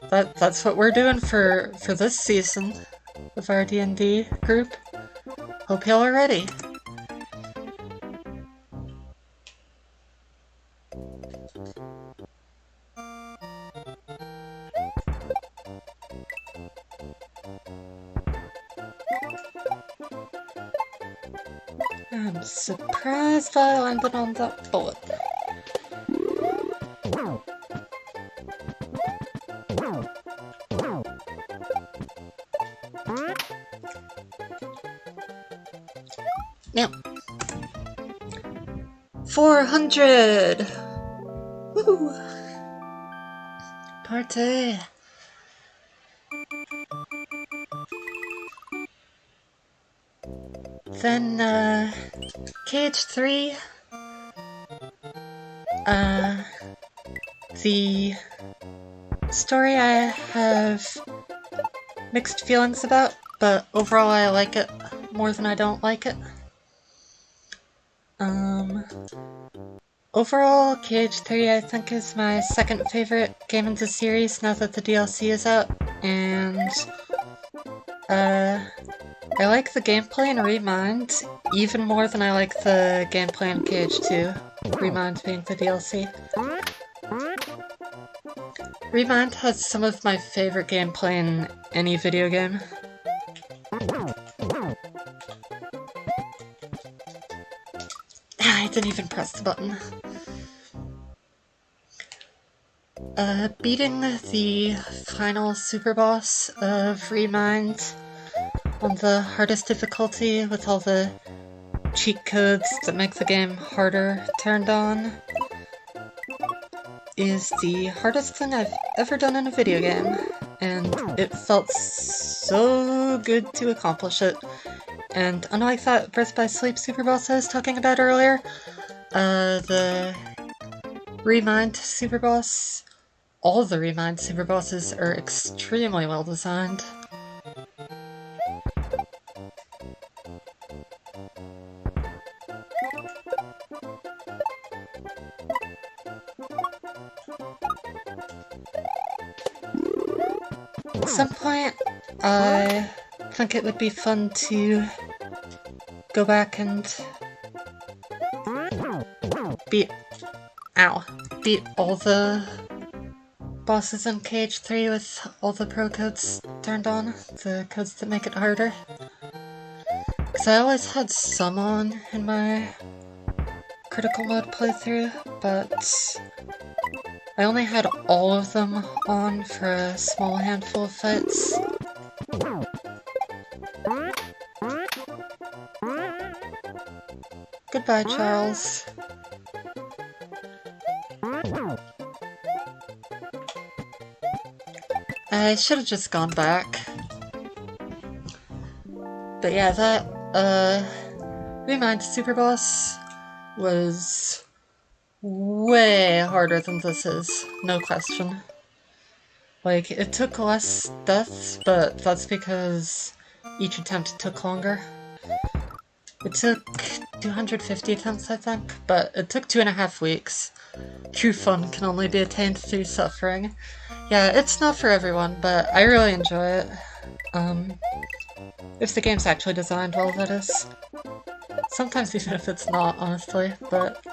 That's what we're doing for this season of our D&D group. Hope y'all are ready. I'm surprised I landed on that bullet. Now, 400! Woo! Party! Then, Cage 3. The story I have mixed feelings about, but overall I like it more than I don't like it. Overall, Cage 3 I think is my second favorite game in the series now that the DLC is out, and I like the gameplay in Remind even more than I like the gameplay in Cage 2, Remind being the DLC. Remind has some of my favorite gameplay in any video game. I didn't even press the button. Beating the final super boss of Remind on the hardest difficulty with all the cheat codes that make the game harder turned on is the hardest thing I've ever done in a video game, and it felt so good to accomplish it. And unlike that Birth by Sleep super boss I was talking about earlier, the Remind super boss, all the Remind super bosses are extremely well designed. At some point, I think it would be fun to go back and beat all the bosses in Cage 3 with all the pro codes turned on, the codes that make it harder. Because I always had some on in my critical mode playthrough, but I only had all of them on for a small handful of fights. Goodbye, Charles. I should have just gone back. But yeah, that, Remind Super Boss was way harder than this is, no question. Like, it took less deaths, but that's because each attempt took longer. It took 250 attempts, I think, but it took 2.5 weeks. True fun can only be attained through suffering. Yeah, it's not for everyone, but I really enjoy it. If the game's actually designed well, that is. Sometimes even if it's not, honestly, but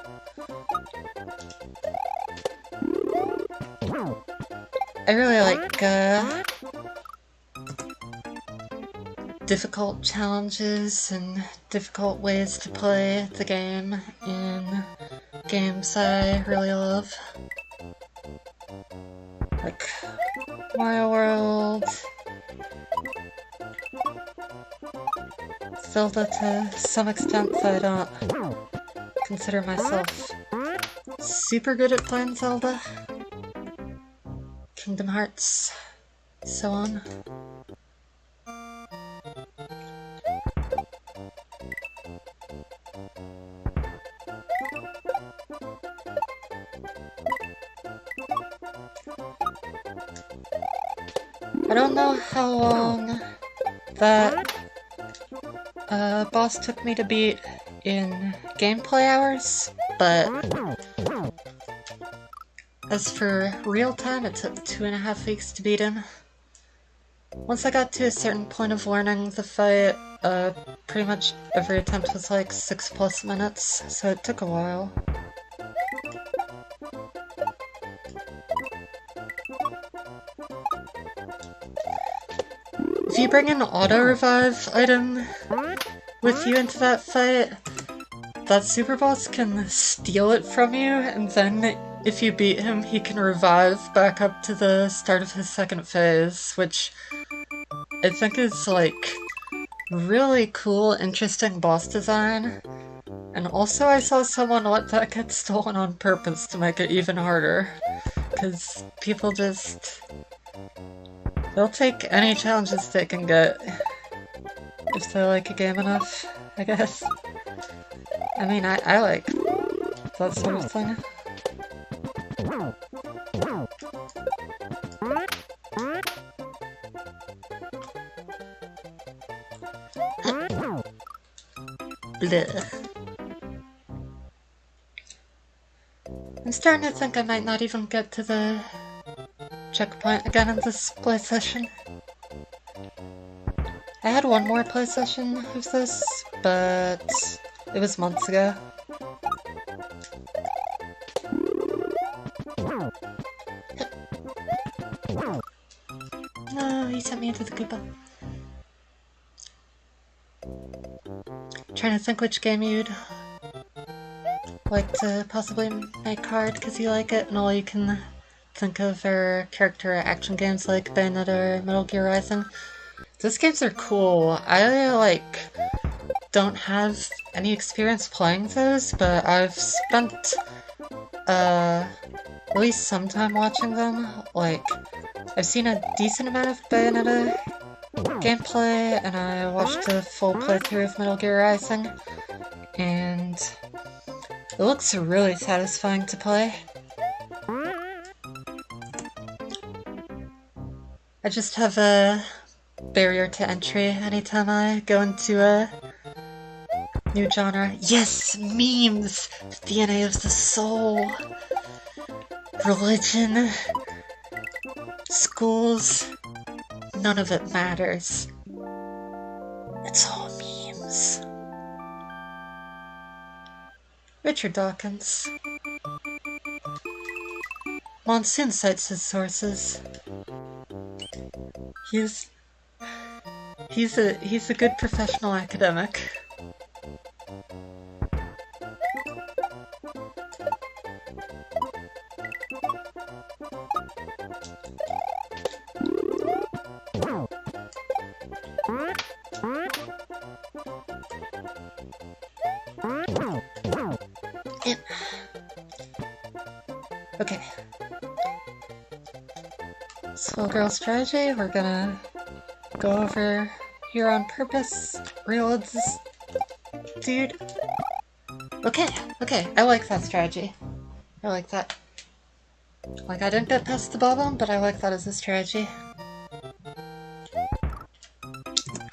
I really like, difficult challenges and difficult ways to play the game in games I really love. Like Mario World, Zelda to some extent, though I don't consider myself super good at playing Zelda. Kingdom Hearts, so on. I don't know how long that boss took me to beat in gameplay hours, but as for real time, it took 2.5 weeks to beat him. Once I got to a certain point of learning the fight, pretty much every attempt was like 6+ minutes, so it took a while. If you bring an auto-revive item with you into that fight, that super boss can steal it from you, and then if you beat him, he can revive back up to the start of his second phase, which I think is like really cool, interesting boss design. And also I saw someone let that get stolen on purpose to make it even harder, because people just... they'll take any challenges they can get if they like a game enough, I guess. I mean, I like that sort of thing. Bleh. I'm starting to think I might not even get to the checkpoint again in this play session. I had one more play session of this, but it was months ago. No, he sent me into the Koopa. Trying to think which game you'd like to possibly make hard because you like it, and all you can think of are character action games like Bayonetta or Metal Gear Rising. Those games are cool. I don't have any experience playing those, but I've spent at least some time watching them. Like, I've seen a decent amount of Bayonetta gameplay, and I watched a full playthrough of Metal Gear Rising, and it looks really satisfying to play. I just have a barrier to entry anytime I go into a new genre. Yes, memes! The DNA of the soul! Religion, schools, none of it matters. It's all memes. Richard Dawkins. Monsoon cites his sources. He's a good professional academic. Okay. Schoolgirl strategy, we're gonna go over here on purpose. Reload this dude. Okay, I like that strategy. I like that. Like, I didn't get past the bomb, but I like that as a strategy.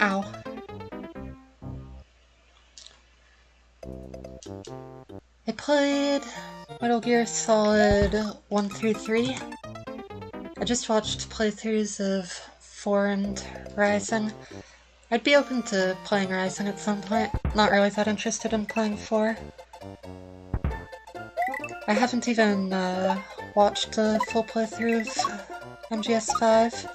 Ow. I played Metal Gear Solid 1 through 3. I just watched playthroughs of 4 and Rising. I'd be open to playing Rising at some point. Not really that interested in playing 4. I haven't even watched a full playthrough of MGS5.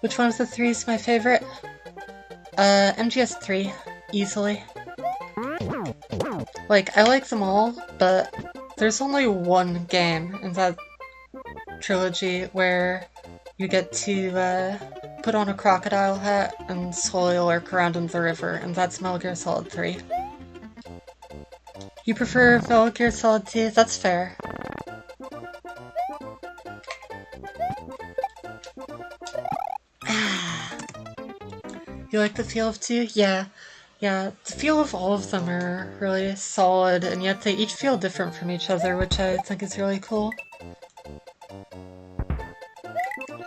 Which one of the three is my favorite? MGS3, easily. Like, I like them all, but there's only one game in that trilogy where you get to put on a crocodile hat and slowly lurk around in the river, and that's Metal Gear Solid 3. You prefer Metal Gear Solid 2? That's fair. You like the feel of 2? Yeah. Yeah, the feel of all of them are really solid, and yet they each feel different from each other, which I think is really cool.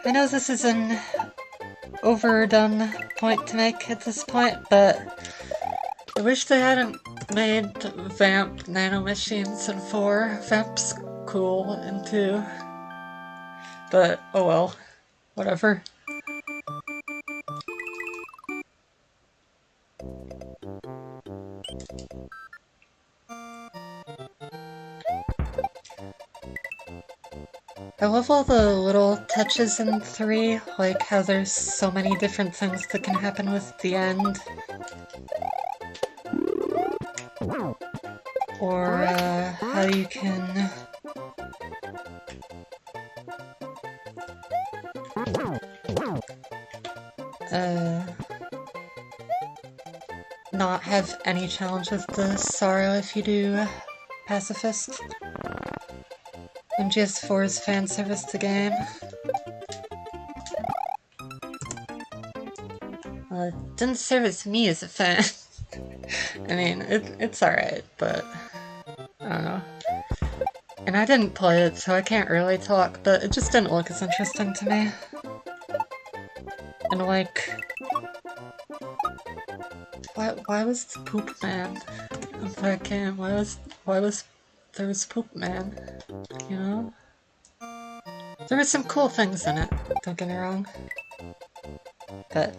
I know this is an overdone point to make at this point, but I wish they hadn't made Vamp nanomachines in 4. Vamp's cool in 2. But, oh well. Whatever. I love all the little touches in 3, like how there's so many different things that can happen with the end. Or, how you can... not have any challenge with the sorrow if you do pacifist. MGS4's fan service to game. Didn't service me as a fan. I mean, it's alright, but I don't know. And I didn't play it, so I can't really talk, but it just didn't look as interesting to me. And like... Why was the Poop Man in that game? Why was there was Poop Man, you know? There were some cool things in it, don't get me wrong. But...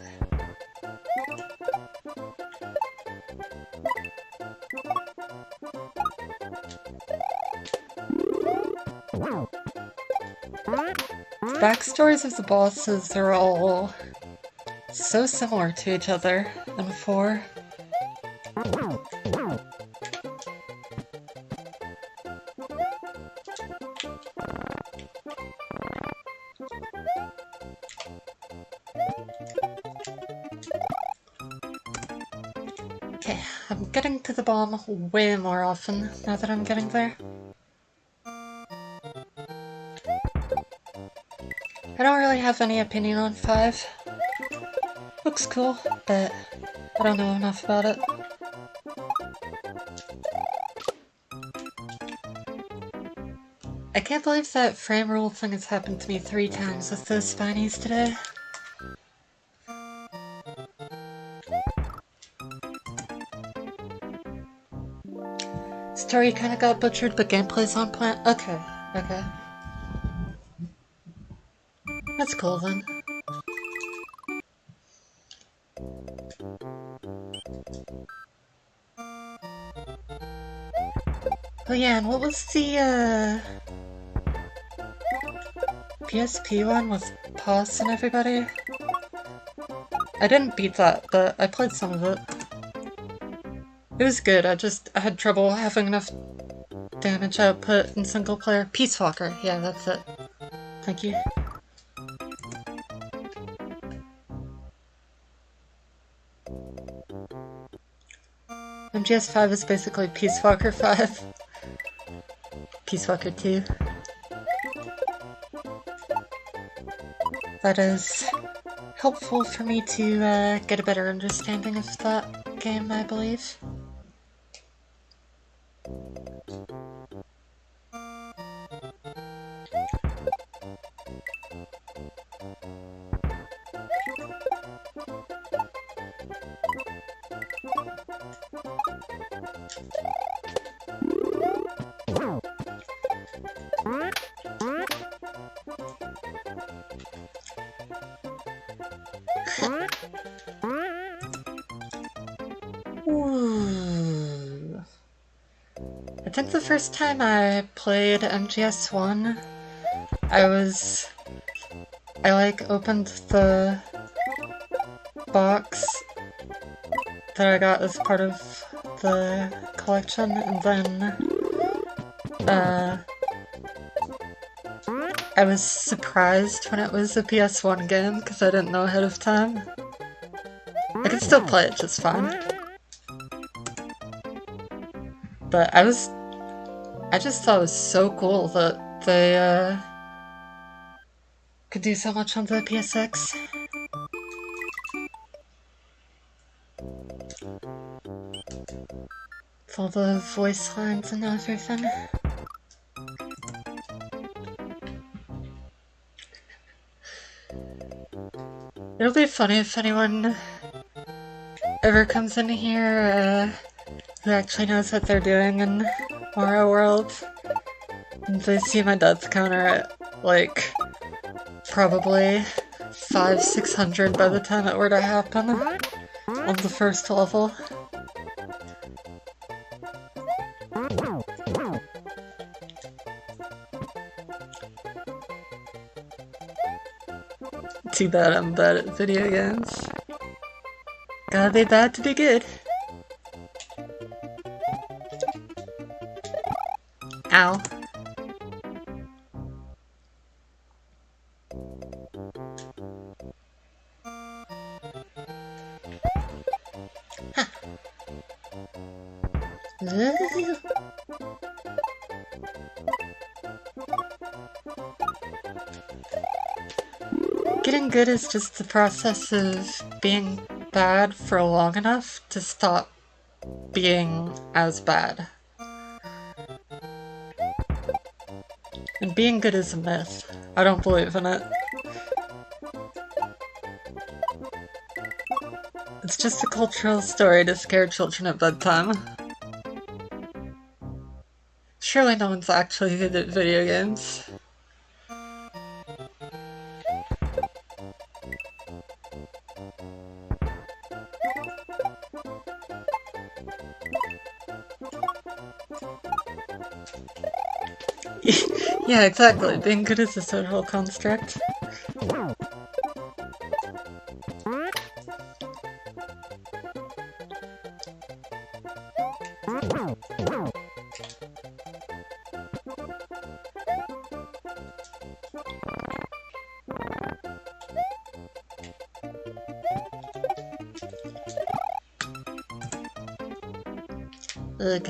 the backstories of the bosses are all so similar to each other in 4. Okay, I'm getting to the bomb way more often now that I'm getting there. I don't really have any opinion on 5. Looks cool, but I don't know enough about it. I can't believe that frame rule thing has happened to me 3 times with those spinies today. Story kinda got butchered, but gameplay's on point? Okay, okay. That's cool then. Oh yeah, and what was the, PSP one with Pause and everybody? I didn't beat that, but I played some of it. It was good, I had trouble having enough damage output in single player. Peace Walker, yeah, that's it. Thank you. MGS5 is basically Peace Walker 5. Peace Walker 2. That is helpful for me to get a better understanding of that game, I believe. Ooh. I think the first time I played MGS1, I was I like opened the box that I got as part of the collection, and then I was surprised when it was a PS1 game because I didn't know ahead of time. I could still play it just fine. But I just thought it was so cool that they could do so much on the PSX. With all the voice lines and everything. It'll be funny if anyone ever comes in here who actually knows what they're doing in Mario World, and they see my death counter at, like, probably 500-600 by the time it were to happen on the first level. Too bad I'm bad at video games. Gotta be bad to be good. Ow. Huh. Getting good is just the process of being bad for long enough to stop being as bad. And being good is a myth. I don't believe in it. It's just a cultural story to scare children at bedtime. Surely no one's actually good at video games. Yeah, exactly. Being good is a social construct. Ugh.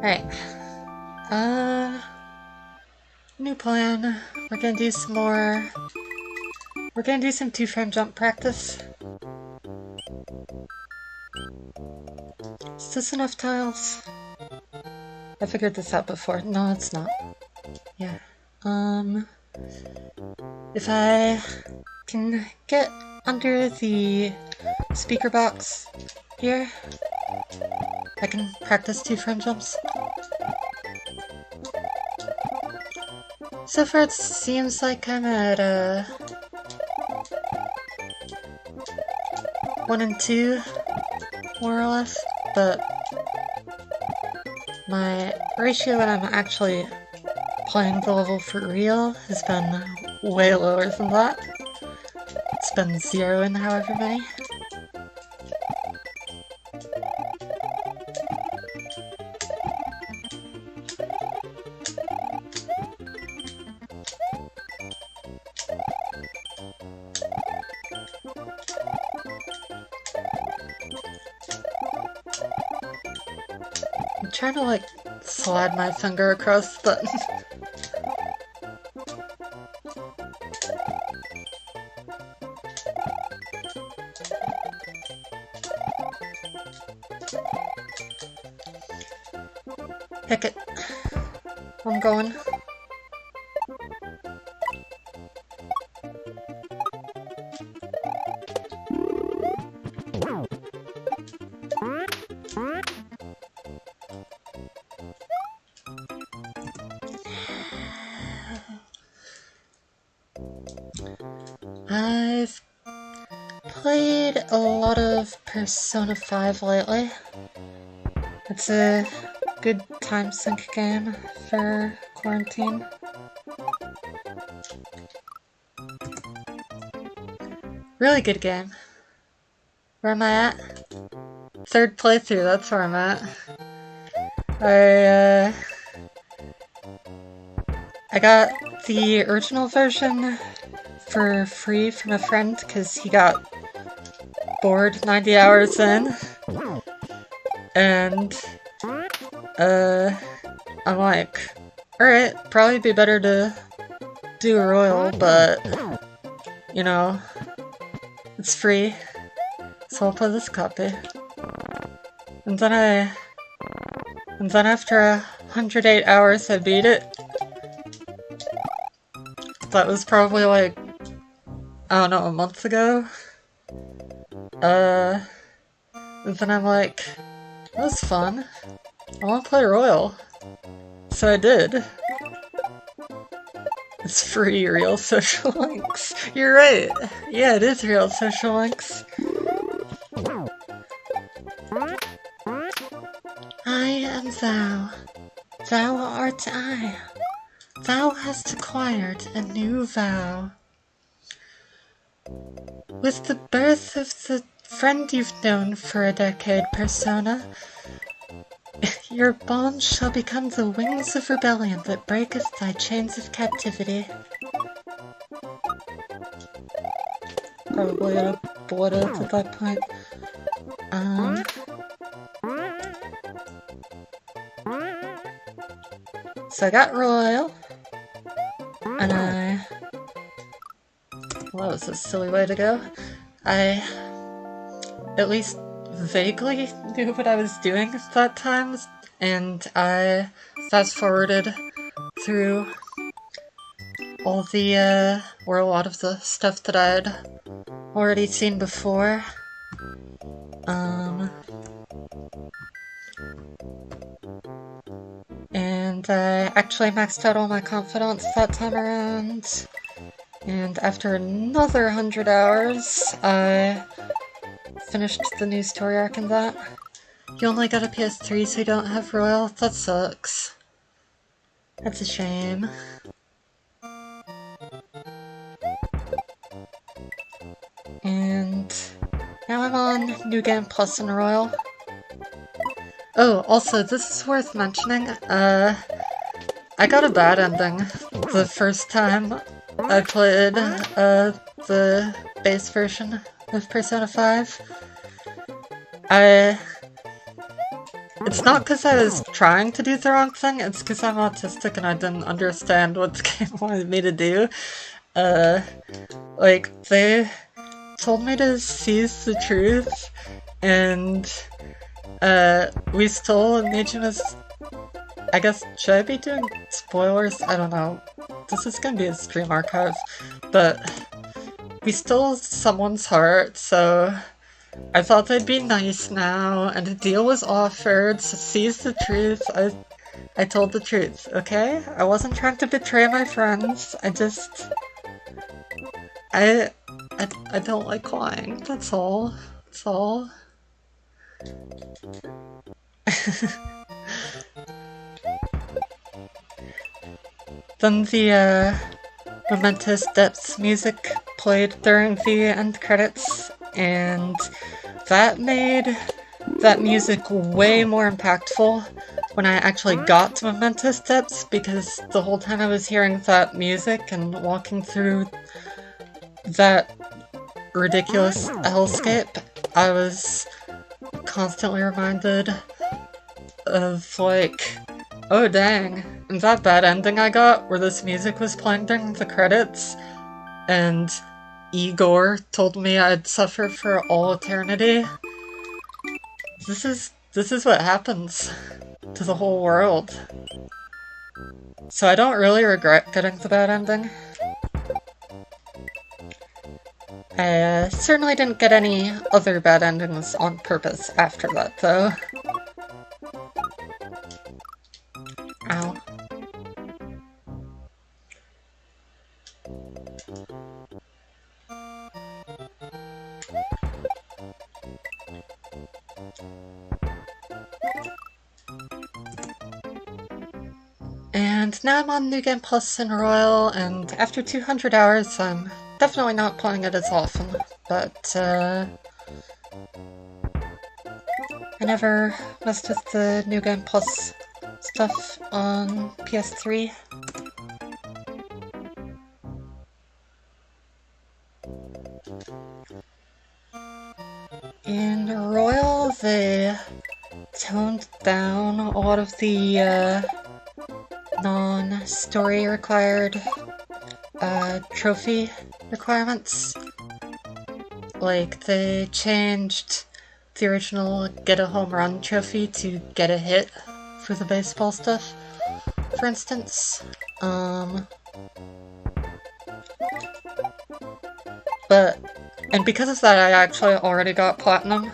Alright. New plan. We're gonna do some more... We're gonna do some 2-frame jump practice. Is this enough tiles? I figured this out before. No, it's not. Yeah. If I can get under the speaker box here, I can practice 2-frame jumps. So far it seems like I'm at 1 and 2, more or less, but my ratio when I'm actually playing the level for real has been way lower than that. It's been 0 in however many. I'm trying to, like, slide my finger across the button. Heck it. I'm going. I've played a lot of Persona 5 lately. It's a good time sink game for quarantine. Really good game. Where am I at? Third playthrough, that's where I'm at. I got the original version for free from a friend because he got bored 90 hours in. And, I'm like, alright, probably be better to do a royal, but, you know, it's free, so I'll play this copy. And then after 108 hours I beat it. That was probably like, I don't know, a month ago. And then I'm like, that was fun. I want to play royal. So I did. It's free, real social links. You're right. Yeah, it is real social links. I am thou. Thou art I. Thou hast acquired a new vow. With the birth of the friend you've known for a decade, Persona, your bond shall become the wings of rebellion that breaketh thy chains of captivity. Probably at a blood oath at that point. So I got royal, and well, that was a silly way to go. I at least vaguely knew what I was doing at that time, and I fast-forwarded through all the, or a lot of the stuff that I'd already seen before. And I actually maxed out all my confidence that time around. And after another 100 hours, I finished the new story arc in that. You only got a PS3, so you don't have royal? That sucks. That's a shame. And now I'm on New Game Plus and Royal. Oh, also, this is worth mentioning. I got a bad ending the first time I played the base version of Persona 5. It's not because I was trying to do the wrong thing, it's because I'm autistic and I didn't understand what the game wanted me to do. Like, they told me to seize the truth, and we stole Nijima's... I guess, should I be doing spoilers? I don't know. This is gonna be a stream archive, but we stole someone's heart, so I thought they'd be nice now, and a deal was offered, so seize the truth. I told the truth, okay? I wasn't trying to betray my friends, I just... I don't like lying, that's all. That's all. Then the Momentous Depths music played during the end credits, and that made that music way more impactful when I actually got to Momentous Depths, because the whole time I was hearing that music and walking through that ridiculous hellscape, I was constantly reminded of, like, oh dang, and that bad ending I got where this music was playing during the credits, and Igor told me I'd suffer for all eternity. This is what happens to the whole world. So I don't really regret getting the bad ending. I certainly didn't get any other bad endings on purpose after that, though. Ow. And now I'm on New Game Plus and Royal, and after 200 hours I'm definitely not playing it as often, but I never messed with the New Game Plus stuff on PS3. In Royal, they toned down a lot of the non-story required trophy requirements. Like, they changed the original get a home run trophy to get a hit for the baseball stuff, for instance. And because of that, I actually already got platinum.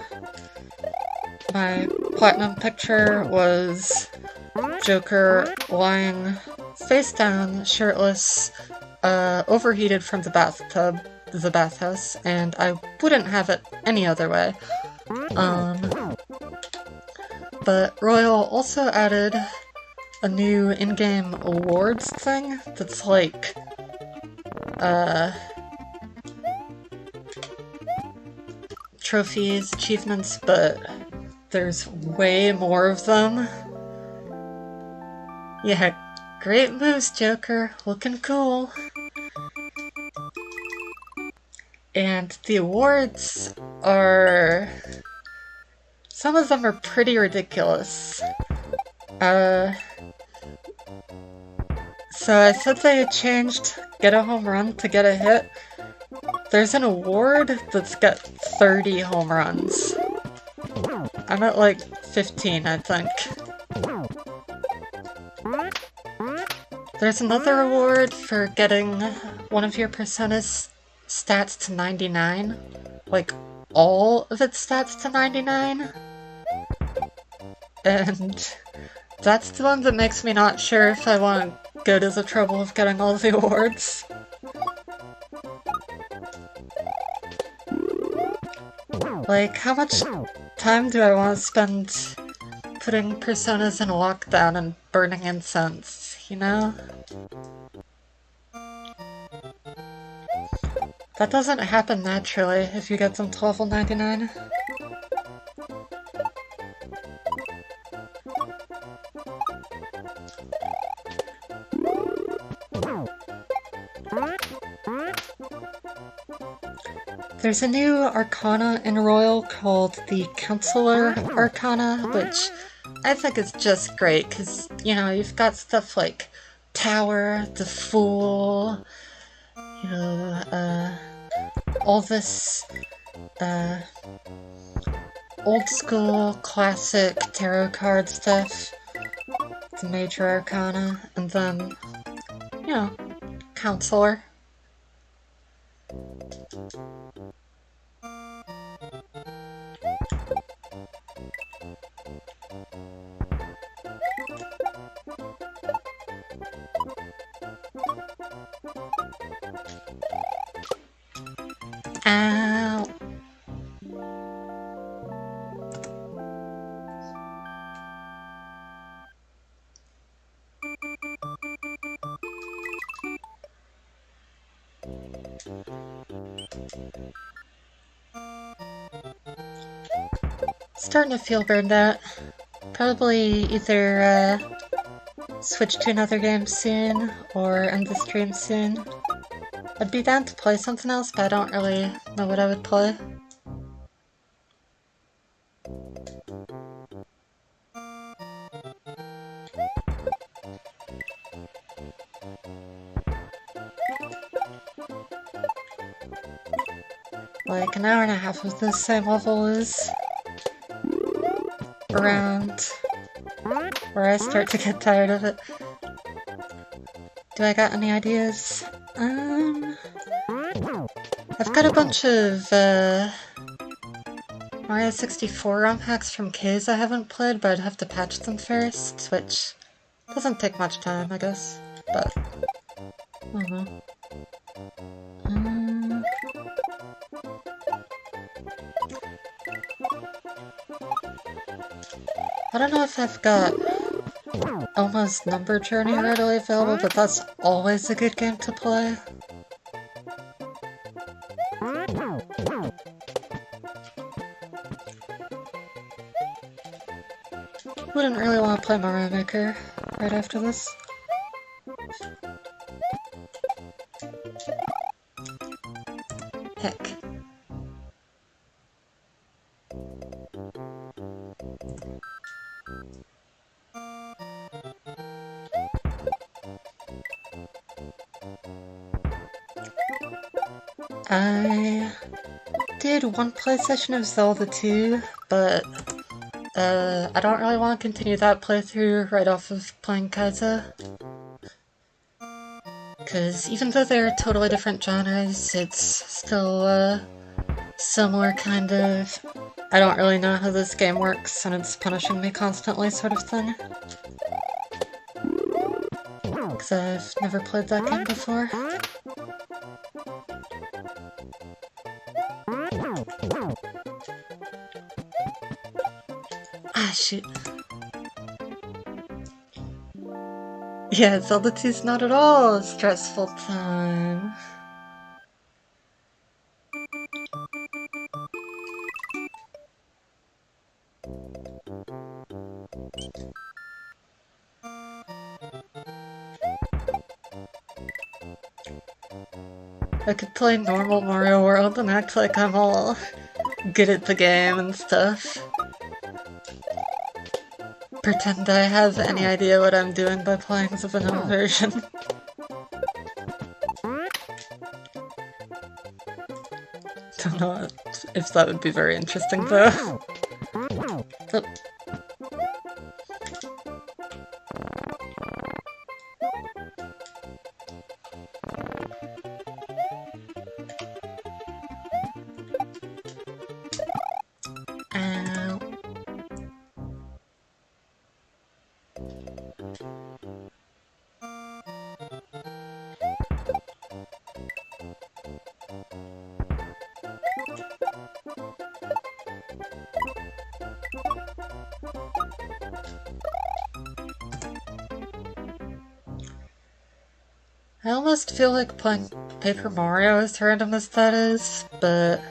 My platinum picture was Joker lying face down, shirtless, overheated from the bathtub, the bathhouse, and I wouldn't have it any other way. But Royal also added a new in-game awards thing that's like, trophies, achievements, but there's way more of them. Yeah, great moves, Joker. Looking cool. And the awards are... some of them are pretty ridiculous. So I said they changed get a home run to get a hit. There's an award that's got 30 home runs. I'm at like 15, I think. There's another award for getting one of your Persona's stats to 99. Like, all of its stats to 99. And that's the one that makes me not sure if I want to go to the trouble of getting all the awards. Like, how much time do I want to spend putting Personas in lockdown and burning incense, you know? That doesn't happen naturally if you get them to level 99. There's a new Arcana in Royal called the Counselor Arcana, which I think is just great, because, you know, you've got stuff like Tower, the Fool, you know, all this, old school, classic tarot card stuff, the Major Arcana, and then, you know, Counselor. Ow. Starting to feel burned out. Probably either switch to another game soon or end the stream soon. I'd be down to play something else, but I don't really know what I would play. Like, an hour and a half of the same level is around where I start to get tired of it. Do I got any ideas? I've got a bunch of Mario 64 ROM hacks from Kaizo I haven't played, but I'd have to patch them first, which doesn't take much time, I guess, but I don't know. I don't know if I've got Elma's Number Journey readily available, but that's always a good game to play. Wouldn't really want to play Mario Maker right after this. Heck. I did one play session of Zelda 2, but I don't really want to continue that playthrough right off of playing Kaizo. Because even though they're totally different genres, it's still similar kind of I don't really know how this game works and it's punishing me constantly sort of thing. Because I've never played that game before. Ah, shoot. Yeah, Zelda 2's not at all a stressful time. I could play normal Mario World and act like I'm all good at the game and stuff. Pretend I have any idea what I'm doing by playing the vanilla version. Don't know if that would be very interesting though. But I almost feel like playing Paper Mario as random as that is, but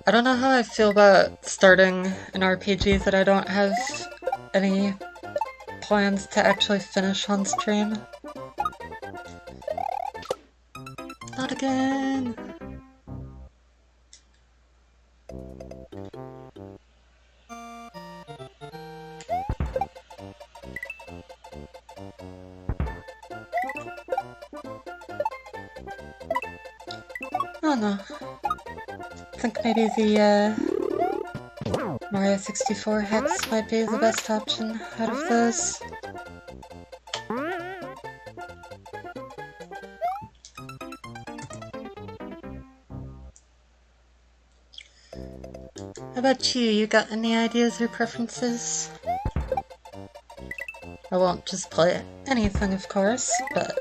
I don't know how I feel about starting an RPG that I don't have any plans to actually finish on stream. Not again! Oh no. I think maybe the Mario 64 hex might be the best option out of those. How about you? You got any ideas or preferences? I won't just play anything, of course, but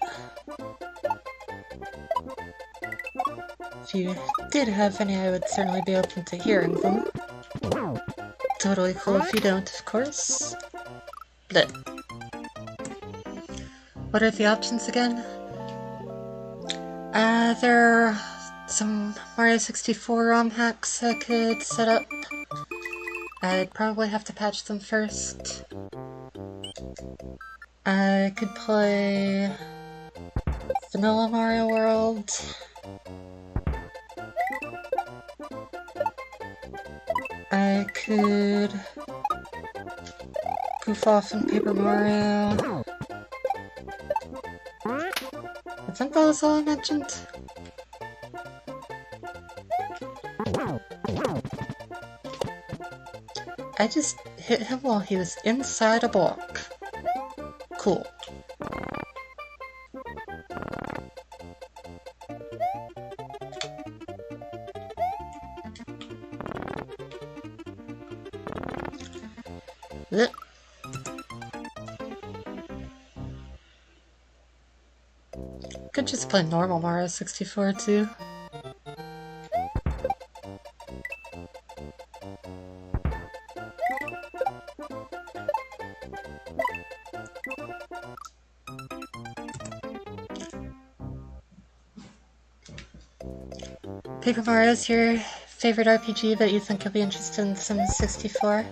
if you did have any, I would certainly be open to hearing them. Totally cool if you don't, of course. But what are the options again? There are some Mario 64 ROM hacks I could set up. I'd probably have to patch them first. I could play Vanilla Mario World. I could goof off in Paper Mario. I think that was all I mentioned. I just hit him while he was inside a block. Cool. Blech. Could just play normal Mario 64 too. Paper Mario's your favorite RPG, but you think you'll be interested in SM64?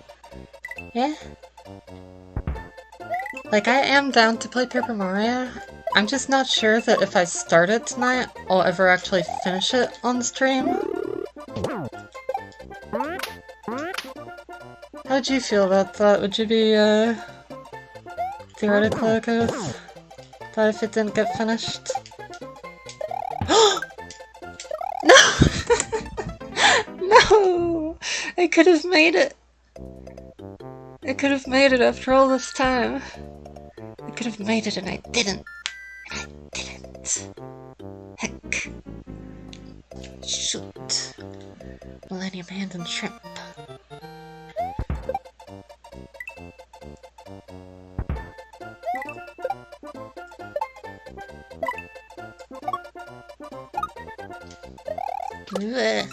Yeah? Like, I am down to play Paper Mario. I'm just not sure that if I start it tonight, I'll ever actually finish it on stream. How'd you feel about that? Would you be, theoretically okay with that if it didn't get finished? No! No! I could have made it! I could have made it after all this time. I could have made it and I didn't. And I didn't. Heck. Shoot. Millennium Hand and Shrimp. Blech.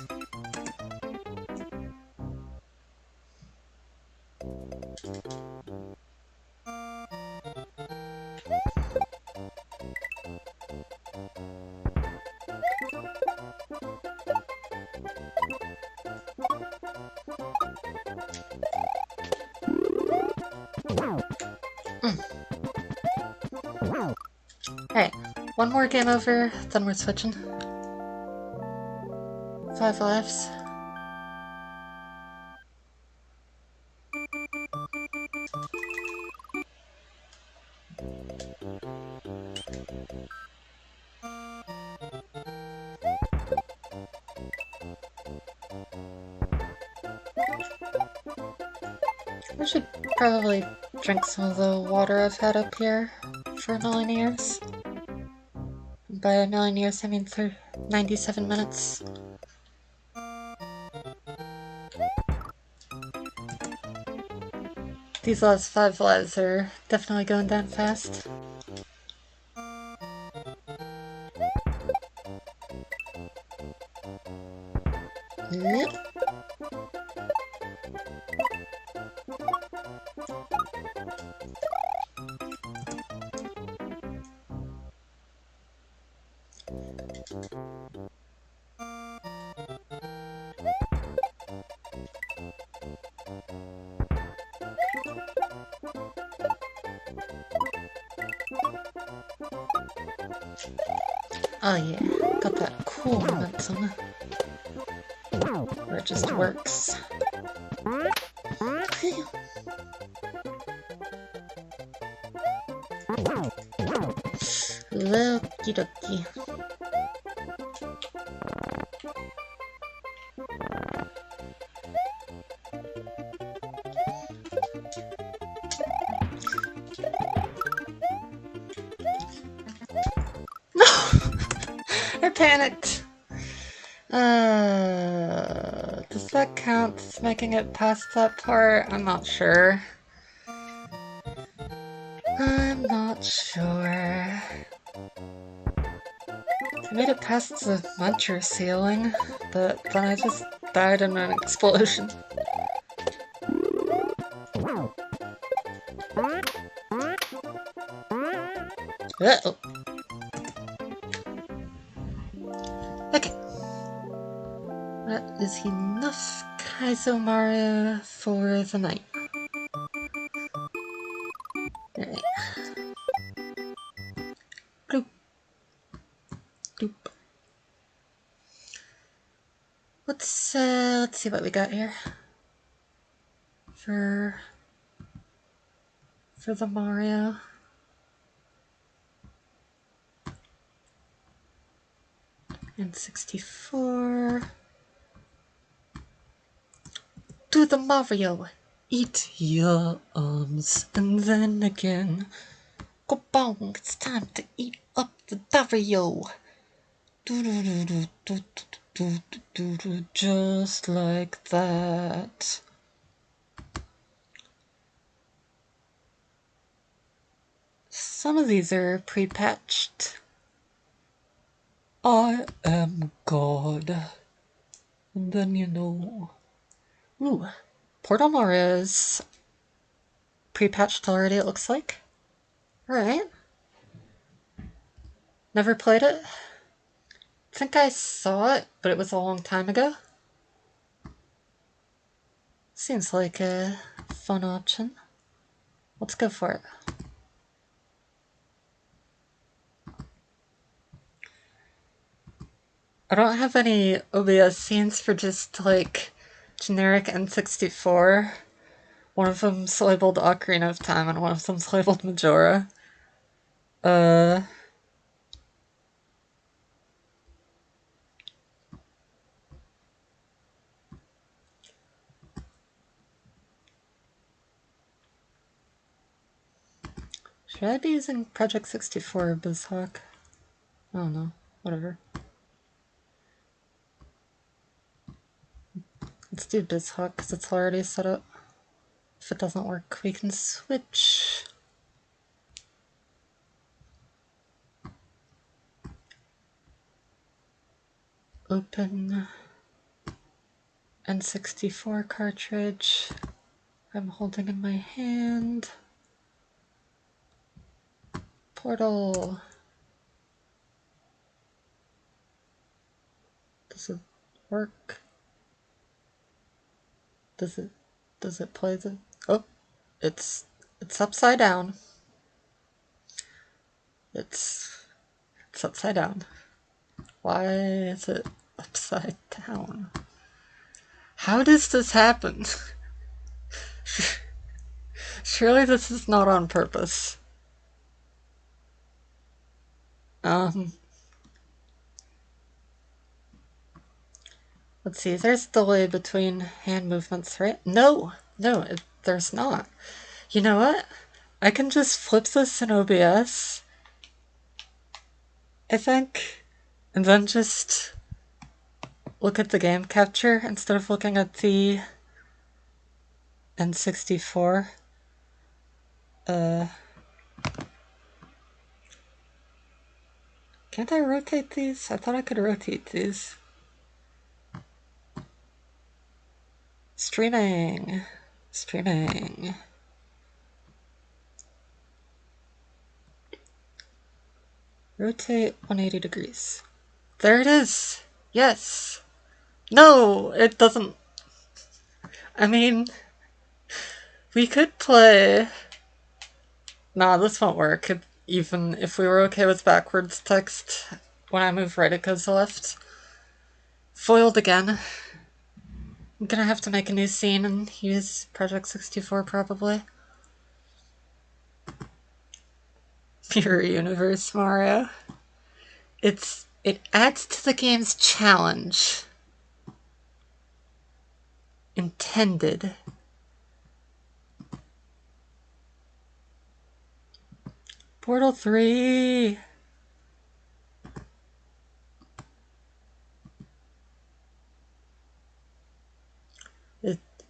Alright, one more game over, then we're switching. 5 lives. I should probably drink some of the water I've had up here for a million years. And by a million years, I mean for 97 minutes. These last 5 lives are definitely going down fast. Yep. Oh yeah, got that cool momentum. Where it just works. Okie dokie. No! I panicked. Does that count as making it past that part? I'm not sure. I'm not sure. I made it past the muncher ceiling, but then I just died in an explosion. Uh-oh. Okay. That is enough Kaizo Mario for the night. Alright. Bloop. Bloop. Let's see what we got here. For the Mario. And 64. To the Mario. Eat your arms, and then again. Go bong, it's time to eat up the Mario. Just like that. Some of these are pre-patched. I am God. And then you know. Ooh, Portal Mario is pre-patched already, it looks like. Alright. Never played it. think I saw it, but it was a long time ago. Seems like a fun option. Let's go for it. I don't have any OBS scenes for just like generic N64. One of them's labeled Ocarina of Time and one of them's labeled Majora. Should I be using Project 64 or BizHawk? I don't know. Whatever. Let's do BizHawk because it's already set up. If it doesn't work, we can switch. Open N64 cartridge. I'm holding in my hand. Portal. Does it work? Does it play the... Oh, it's upside down. It's upside down. Why is it upside down? How does this happen? Surely this is not on purpose. Let's see, there's delay between hand movements, right? No, there's not. You know what? I can just flip this in OBS, I think, and then just look at the game capture instead of looking at the N64. Can't I rotate these? I thought I could rotate these. Streaming. Rotate 180 degrees. There it is! Yes! No, it doesn't. I mean, we could play... Nah, this won't work. Even if we were okay with backwards text, when I move right it goes left. Foiled again. I'm gonna have to make a new scene and use Project 64 probably. Mirror Universe Mario. It adds to the game's challenge. Intended. Portal 3!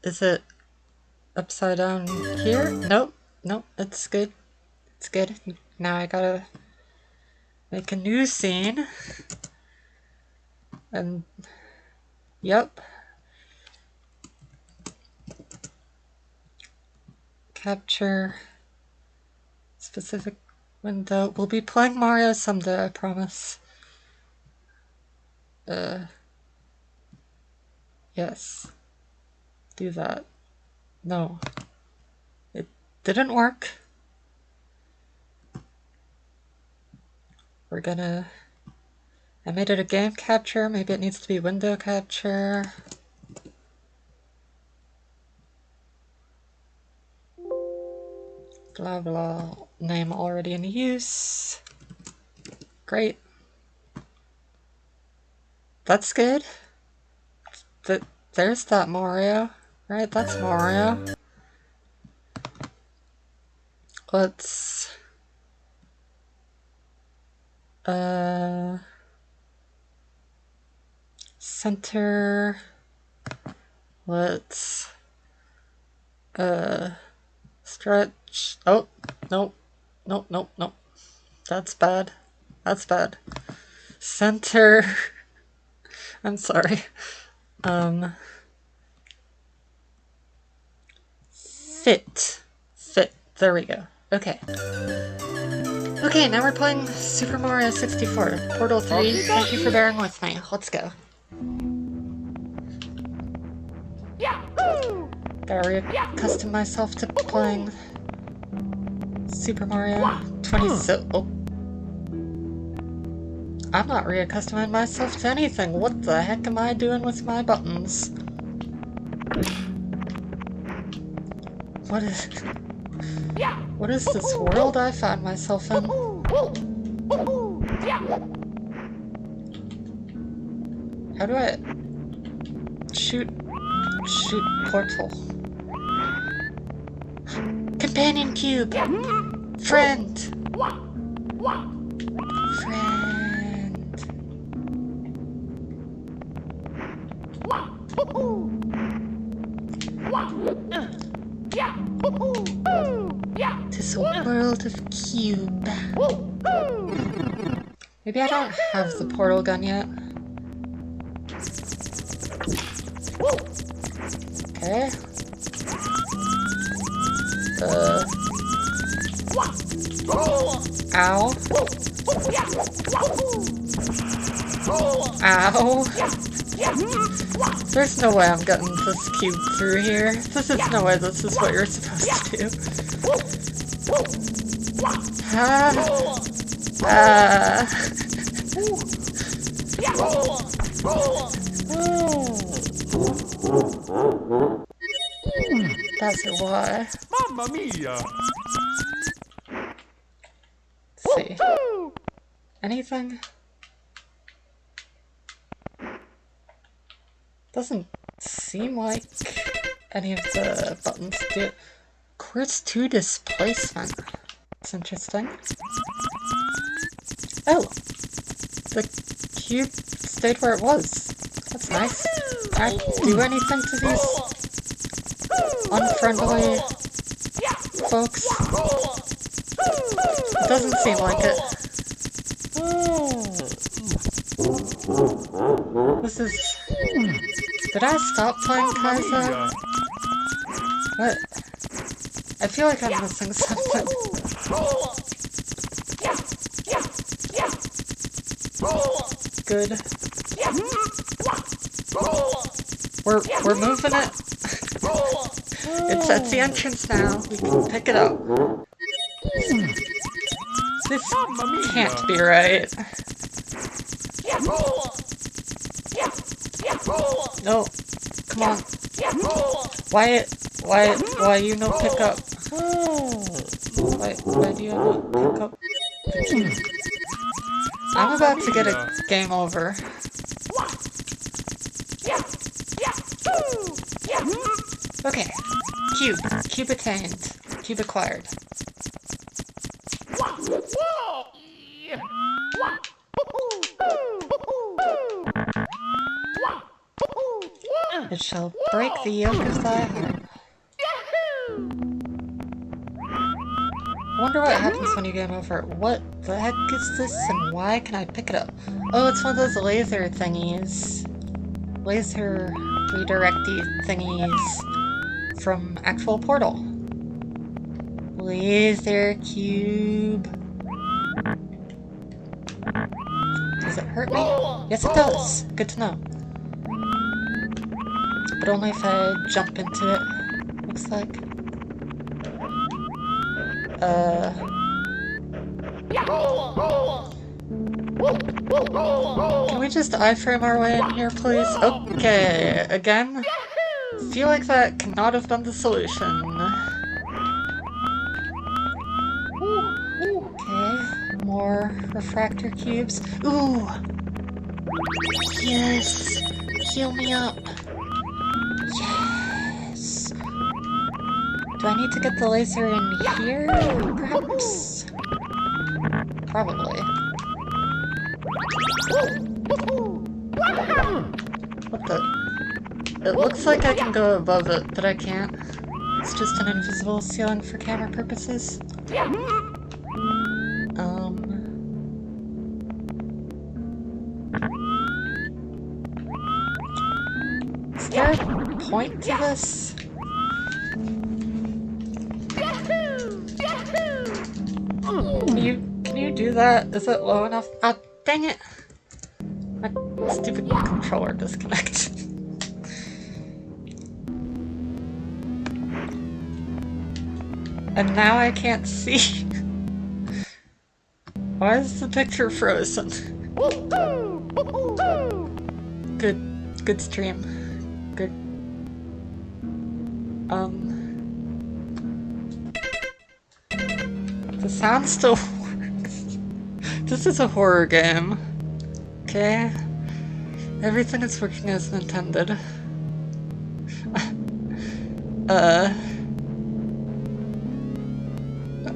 Is it upside down here? Nope, it's good. It's good. Now I gotta make a new scene. And, yep. Capture specific window. We'll be playing Mario someday, I promise. Yes. Do that. No. It didn't work. We're gonna... I made it a game capture. Maybe it needs to be window capture. Blah blah. Name already in use. Great. That's good. There's that Mario. Right, that's Mario. Let's... center... Let's... stretch... Oh, nope. That's bad. Center... I'm sorry. Fit. There we go. Okay. Okay, now we're playing Super Mario 64. Portal 3, thank you for bearing with me. Let's go. Gotta reaccustom myself to playing Super Mario 26. Oh. I'm not reaccustoming myself to anything. What the heck am I doing with my buttons? What is this world I find myself in? How do I shoot portal? Companion cube! Friend! This world of cube. Maybe I don't have the portal gun yet. Okay. Ow. Ow. There's no way I'm getting this cube through here. This is no way this is what you're supposed to do. That's your why. Mamma mia! Let's see. Anything? Doesn't seem like any of the buttons do it. Quartz 2 displacement. That's interesting. Oh! The cube stayed where it was. That's nice. Can I do anything to these unfriendly folks? It doesn't seem like it. This is... Did I stop playing Kaizo? What? I feel like I'm missing something. Good. We're moving it. It's at the entrance now. We can pick it up. This can't be right. No, come on. Why you no pick up? Why do you not pick up the cube? I'm about to get a game over. Okay, cube attained, cube acquired. It shall break the yoke of thy heart. I wonder what happens when you game over. What the heck is this and why can I pick it up? Oh, it's one of those laser thingies. Laser redirecty thingies from actual Portal. Laser cube. Does it hurt me? Yes, it does. Good to know. But only if I jump into it, looks like. Can we just iframe our way in here, please? Okay, again. Feel like that cannot have been the solution. Okay, more refractor cubes. Ooh! Yes! Heal me up! Yes! Do I need to get the laser in here, perhaps? Probably. What the? It looks like I can go above it, but I can't. It's just an invisible ceiling for camera purposes. Is there a point to this? Can do that? Is it low enough? Oh, dang it! My stupid controller disconnected. And now I can't see. Why is the picture frozen? Good stream. Good. The sound still works. This is a horror game. Okay? Everything is working as intended.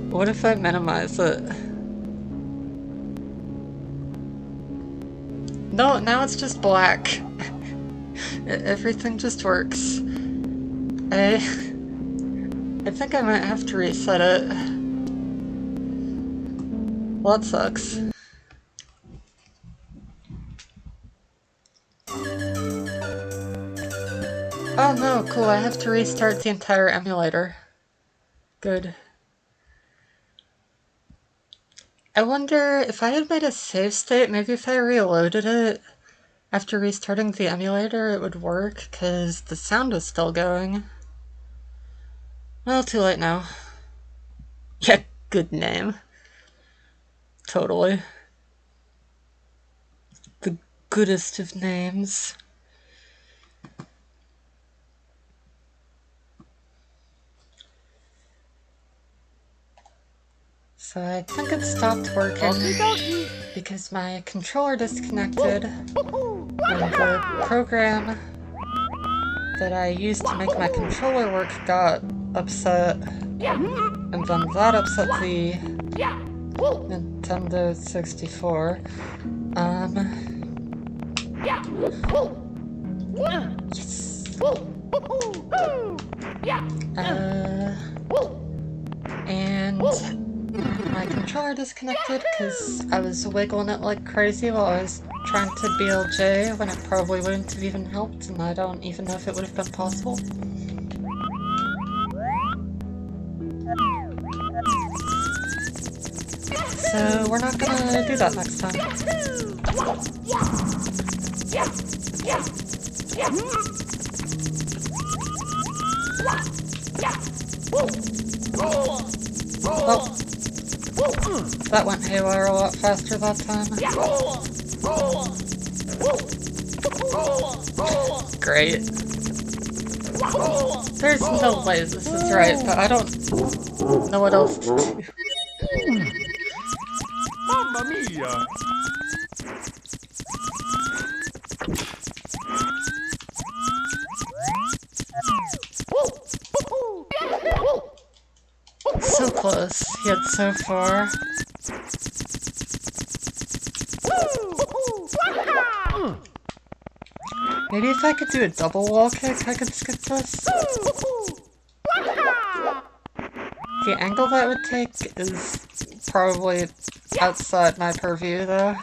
What if I minimize it? No, now it's just black. Everything just works. I think I might have to reset it. Well, that sucks. Oh no, cool, I have to restart the entire emulator. Good. I wonder if I had made a save state, maybe if I reloaded it after restarting the emulator it would work, because the sound was still going. Well, too late now. Yeah, good name. Totally. The goodest of names. So I think it stopped working because my controller disconnected and the program that I used to make my controller work got upset, and then that upset the Nintendo 64. Yes. And my controller disconnected because I was wiggling it like crazy while I was trying to BLJ when it probably wouldn't have even helped, and I don't even know if it would have been possible. So we're not gonna do that next time. Oh. That went haywire a lot faster that time. Great. There's no way this is right, but I don't know what else to do. Mamma mia! So close, yet so far. Maybe if I could do a double wall kick, I could skip this. The angle that would take is probably outside my purview, though.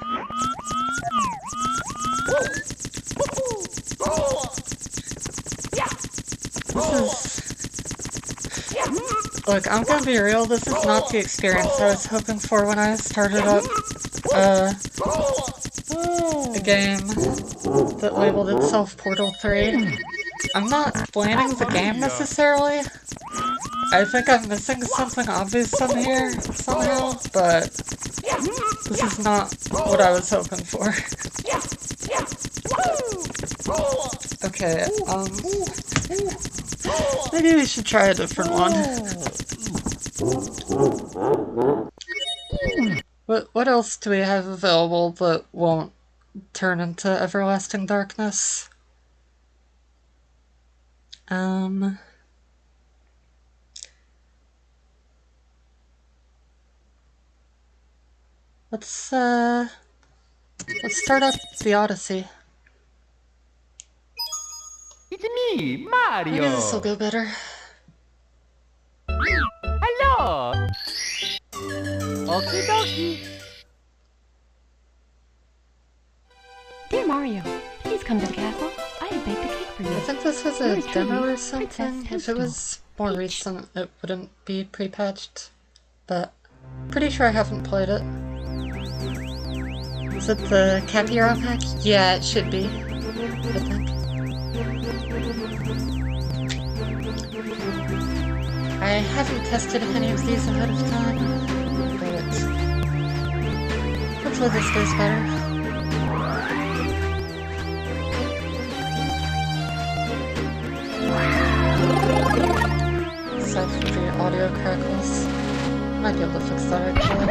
Look, I'm gonna be real, this is not the experience I was hoping for when I started up a game that labeled itself Portal 3. I'm not blaming the game necessarily. I think I'm missing something obvious here somehow, but this is not what I was hoping for. Okay, maybe we should try a different one. What else do we have available that won't turn into everlasting darkness? Let's start up the Odyssey. It's me, Mario! Maybe this'll go better. Hello! Okie dokie! Dear Mario, please come to the castle. I have baked a cake for you. I think this was a Yours demo truly, or something. If it was more recent, it wouldn't be pre-patched. But pretty sure I haven't played it. Is it the Cappy ROM hack? Yeah, it should be. I think. I haven't tested any of these ahead of time, but hopefully this goes better. Aside from the audio crackles, might be able to fix that actually.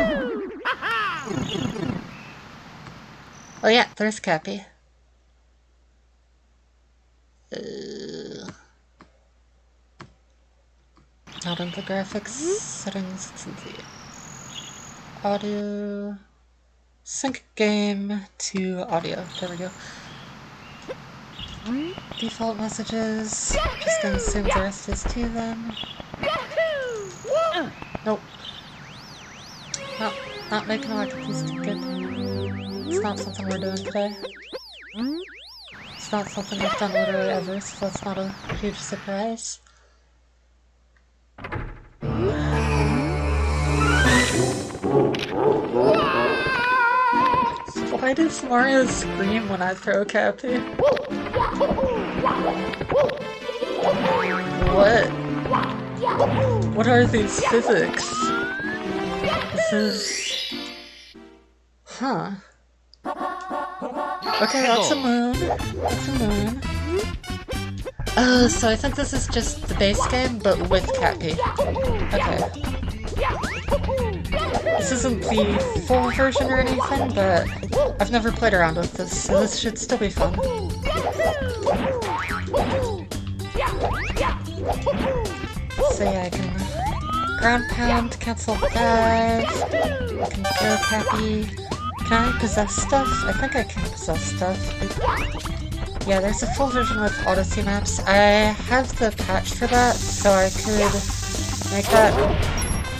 Oh yeah, there's Cappy. Not in the graphics settings, it's in the audio. Sync game to audio. There we go. Default messages. Just gonna assume the rest is to them. Nope. Not making a marketplace ticket. It's not something we're doing today. It's not something I've done literally ever, so that's not a huge surprise. Why does Mario scream when I throw Cappy? What? What are these physics? This is... Huh. Okay, that's a moon. That's a moon. Oh, so I think this is just the base game, but with Cappy. Okay. This isn't the full version or anything, but I've never played around with this, so this should still be fun. So yeah, I can ground pound, cancel dive, I can throw Cappy. Can I possess stuff? I think I can possess stuff. Yeah, there's a full version with Odyssey maps. I have the patch for that, so I could make that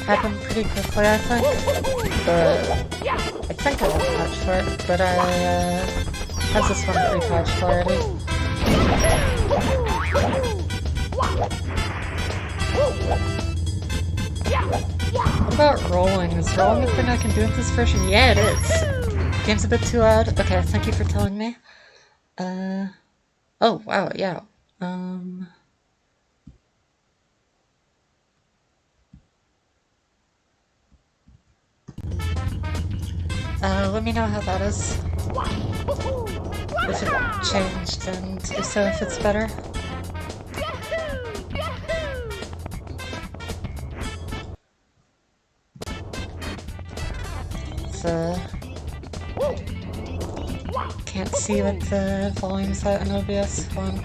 happen pretty quickly, I think. But I think I have a patch for it, but I have this one pre-patched already. What about rolling? Is rolling a thing I can do with this version? Yeah, it is. Game's a bit too loud. Okay, thank you for telling me. Oh, wow, yeah. Let me know how that is. If it changed, and if so, if it's better. Can't see what the volume's at in OBS when I'm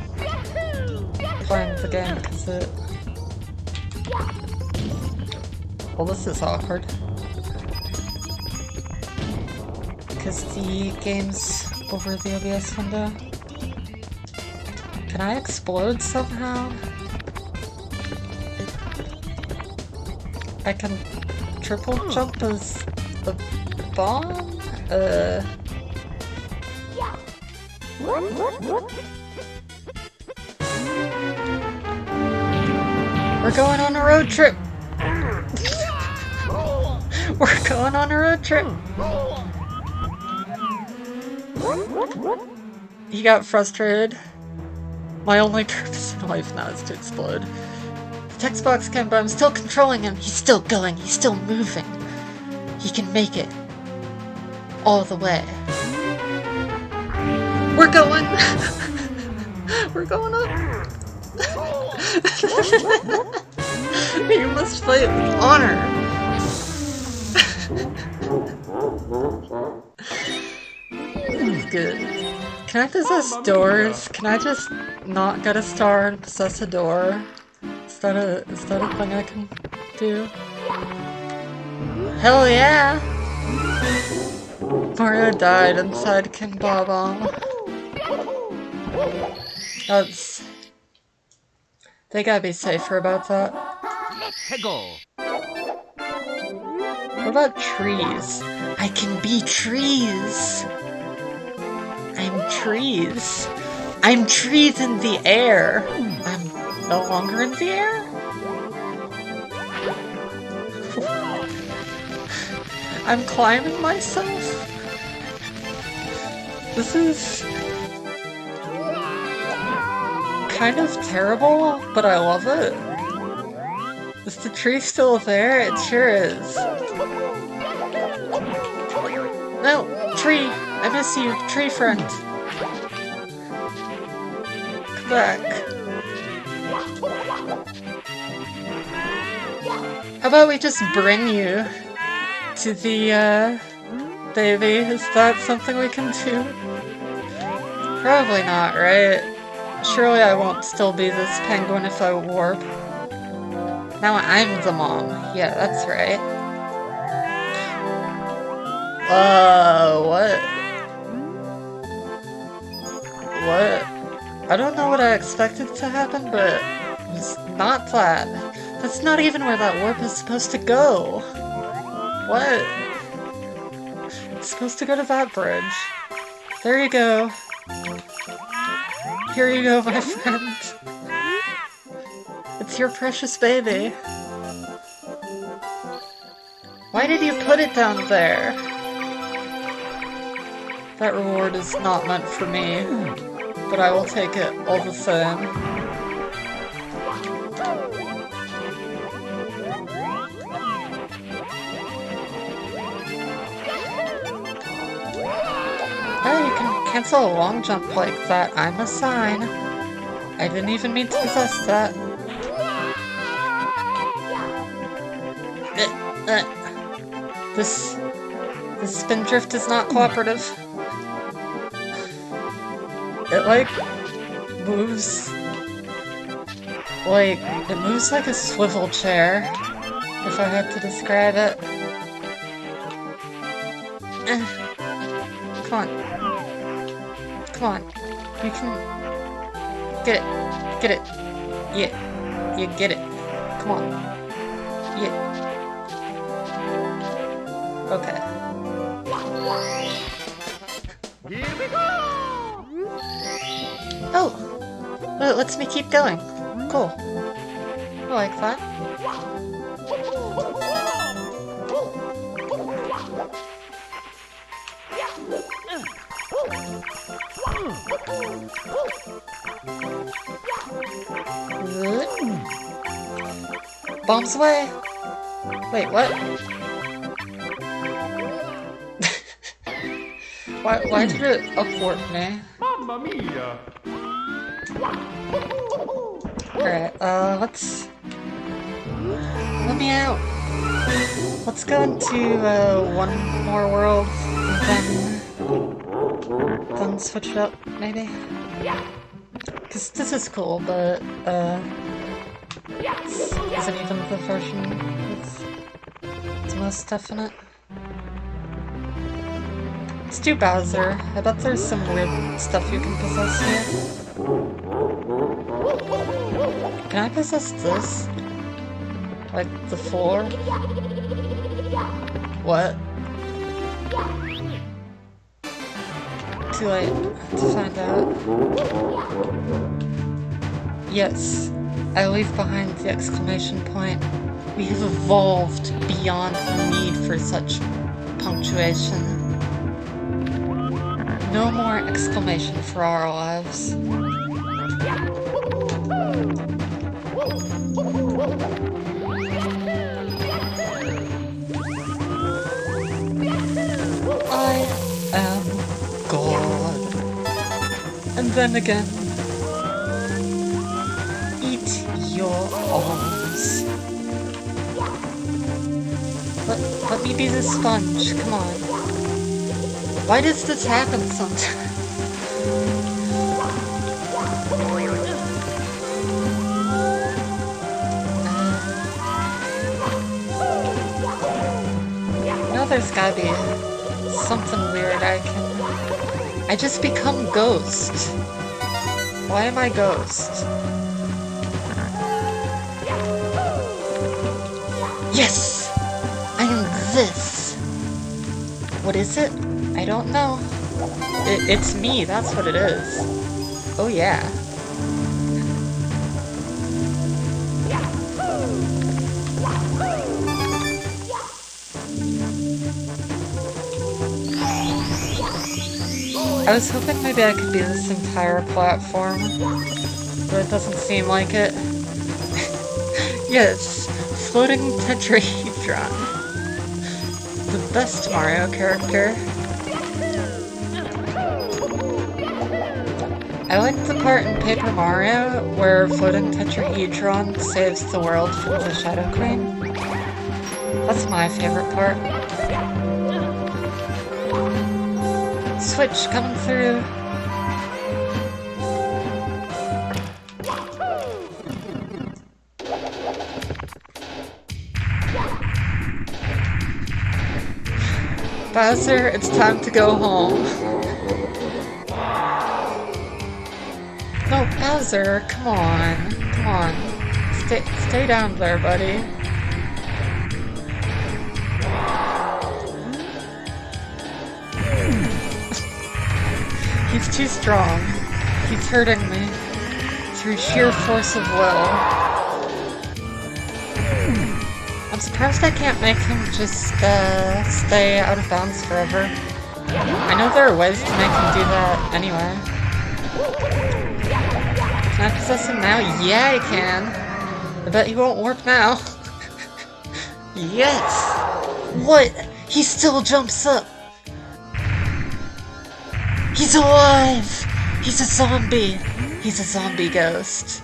playing the game because it... Well, this is awkward. Because the game's over the OBS window. Can I explode somehow? I can triple jump as a bomb? We're going on a road trip! We're going on a road trip! He got frustrated. My only purpose in life now is to explode. The text box came, but I'm still controlling him. He's still going. He's still moving. He can make it. All the way. We're going! We're going up! You must fight with honor! Good. Can I possess doors? Can I just not get a star and possess a door? Is that a thing I can do? Hell yeah! Mario died inside King Bob-omb. That's... They gotta be safer about that. Let's go. What about trees? I can be trees! I'm trees. I'm trees in the air. I'm no longer in the air? I'm climbing myself? This is kind of terrible, but I love it. Is the tree still there? It sure is. No! Tree! I miss you, tree friend! Come back. How about we just bring you to the, baby? Is that something we can do? Probably not, right? Surely I won't still be this penguin if I warp. Now I'm the mom. Yeah, that's right. What? What? I don't know what I expected to happen, but it's not that. That's not even where that warp is supposed to go. What? It's supposed to go to that bridge. There you go. Here you go, my friend. It's your precious baby. Why did you put it down there? That reward is not meant for me, but I will take it all the same. Oh, you can cancel a long jump like that. I'm a sign. I didn't even mean to possess that. This spin drift is not cooperative. It like moves like a swivel chair, if I had to describe it. Come on. Come on. You can get it. Get it. Yeah. You get it. Come on. Yeah. Okay. Here we go! Oh! Well, it lets me keep going. Cool. I like that. Bombs away! Wait, what? Why did it upwarp me? Mamma mia! Alright, let me out. Let's go into, one more world, and then switch it up, maybe? Cause this is cool, but, this isn't even the version with the most stuff in it. Let's do Bowser. I bet there's some weird stuff you can possess here. Can I possess this? Like, the floor? What? Too late to find out. Yes, I leave behind the exclamation point. We have evolved beyond the need for such punctuation. No more exclamation for our lives. I am God. And then again, eat your arms. Let me be the sponge, come on. Why does this happen sometimes? Now there's gotta be something weird I just become Ghost. Why am I Ghost? Yes! I am this! What is it? I don't know. It's me, that's what it is. Oh yeah. I was hoping maybe I could be this entire platform, but it doesn't seem like it. Yes, floating tetrahedron. The best Mario character. I like the part in Paper Mario where floating tetrahedron saves the world from the Shadow Queen. That's my favorite part. Switch coming through. Bowser, it's time to go home. No, Bowser, come on. Come on. Stay down there, buddy. He's too strong. He's hurting me. Through sheer force of will. I'm surprised I can't make him just, stay out of bounds forever. I know there are ways to make him do that anyway. Can I possess him now? Yeah, I can. I bet he won't warp now. Yes! What? He still jumps up! He's alive! He's a zombie! He's a zombie ghost.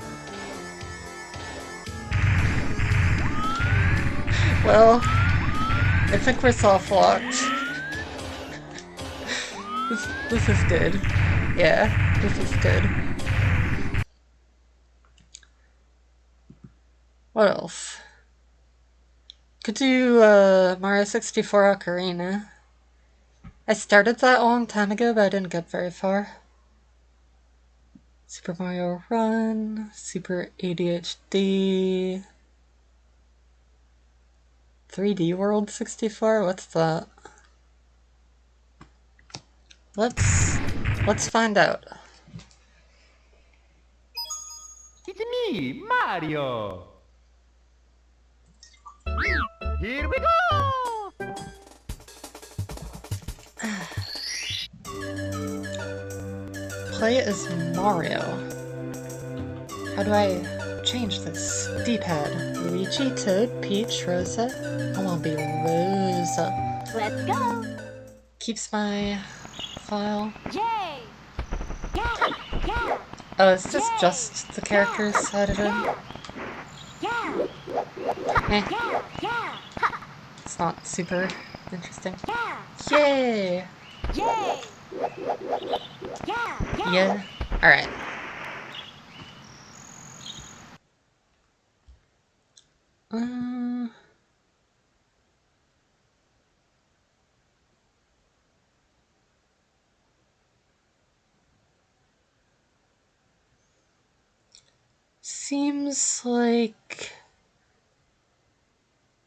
Well, I think we're soft locked. This is good. Yeah, this is good. What else? Could do Mario 64 Ocarina. I started that a long time ago, but I didn't get very far. Super Mario Run, Super ADHD, 3D World 64. What's that? Let's find out. It's me, Mario. Here we go. Play as Mario. How do I change this? D-pad. Luigi, Toad, Peach, Rosa. I wanna be Rosa. Let's go. Keeps my file. Yay. Yeah. Yeah. Oh, is this just the characters added in? Yeah. Eh, Yeah. Yeah. it's not super interesting. Yeah. Yay! Yay. Yeah. Yeah. Alright. Seems like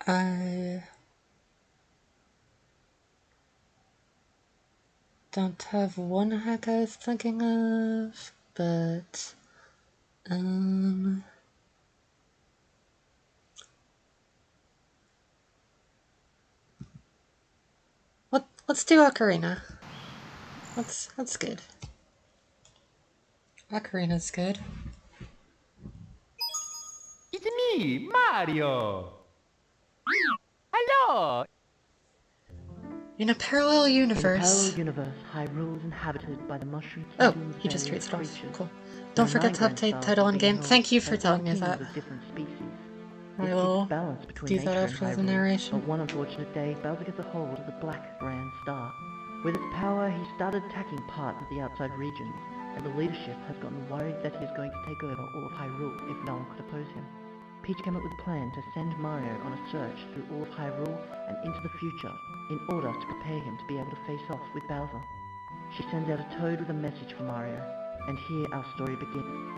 I don't have one hack I was thinking of, but let's do Ocarina. That's good. Ocarina's good. It's me, Mario. Hello. In a parallel universe. Parallel universe, Hyrule inhabited by the mushroom. Oh, he just reads it off. Cool. Don't forget to update title and game. Thank you for telling me that. I will do that after the narration. But one unfortunate day, Bowser gets a hold of the Black Grand Star. With its power, he started attacking parts of the outside regions, and the leadership has gotten worried that he is going to take over all of Hyrule if no one could oppose him. Peach came up with a plan to send Mario on a search through all of Hyrule and into the future, in order to prepare him to be able to face off with Bowser. She sends out a toad with a message for Mario, and here our story begins.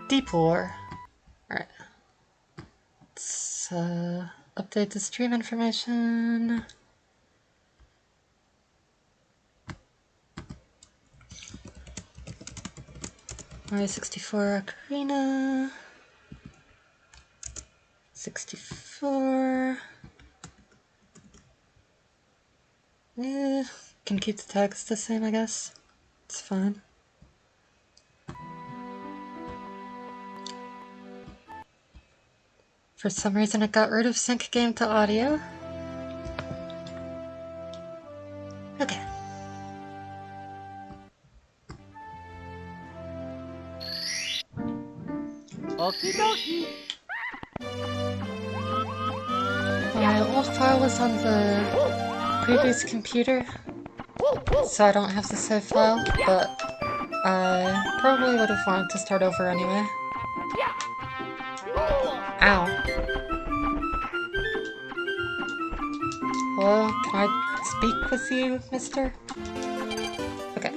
Deep Lore. Alright. Let's update the stream information. Mario 64 Ocarina. 64. can keep the text the same, I guess. It's fine. For some reason it got rid of sync game to audio. Okay. Okie dokie. My old file was on the previous computer, so I don't have the save file, but I probably would have wanted to start over anyway. Ow. Hello, can I speak with you, mister? Okay.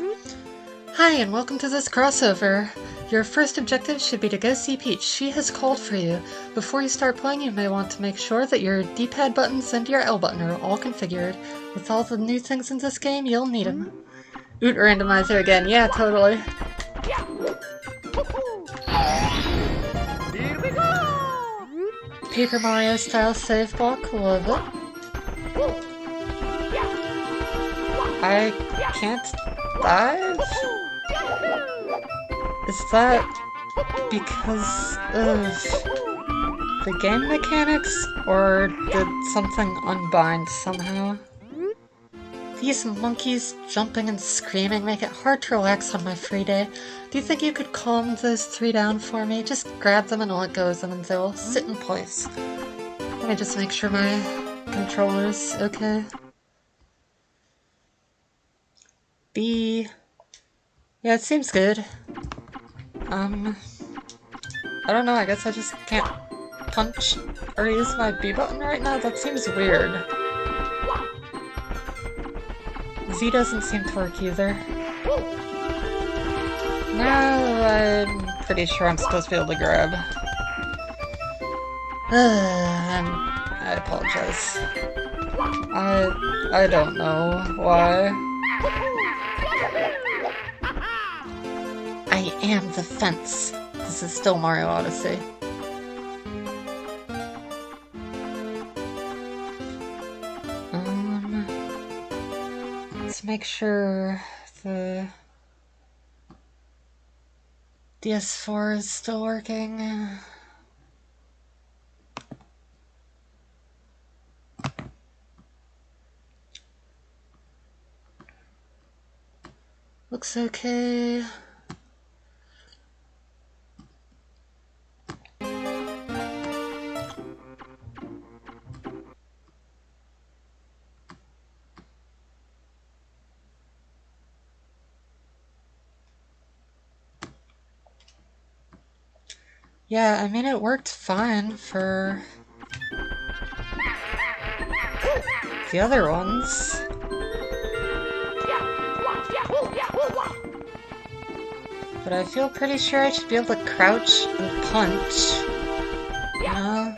Hi, and welcome to this crossover. Your first objective should be to go see Peach. She has called for you. Before you start playing, you may want to make sure that your D-pad buttons and your L button are all configured. With all the new things in this game, you'll need them. Oot randomizer again. Yeah, totally. Here we go. Paper Mario style save block. Love it. I can't dive? Is that because of the game mechanics, or did something unbind somehow? These monkeys jumping and screaming make it hard to relax on my free day. Do you think you could calm those three down for me? Just grab them and let go of them and they'll sit in place. Let me just make sure my controller's okay. B. Yeah, it seems good. I don't know, I guess I just can't punch or use my B button right now? That seems weird. Z doesn't seem to work either. Now I'm pretty sure I'm supposed to be able to grab. I apologize. I don't know why. I am the fence. This is still Mario Odyssey. Let's make sure the DS4 is still working. Looks okay. Yeah, I mean, it worked fine for the other ones. But I feel pretty sure I should be able to crouch and punch. You know?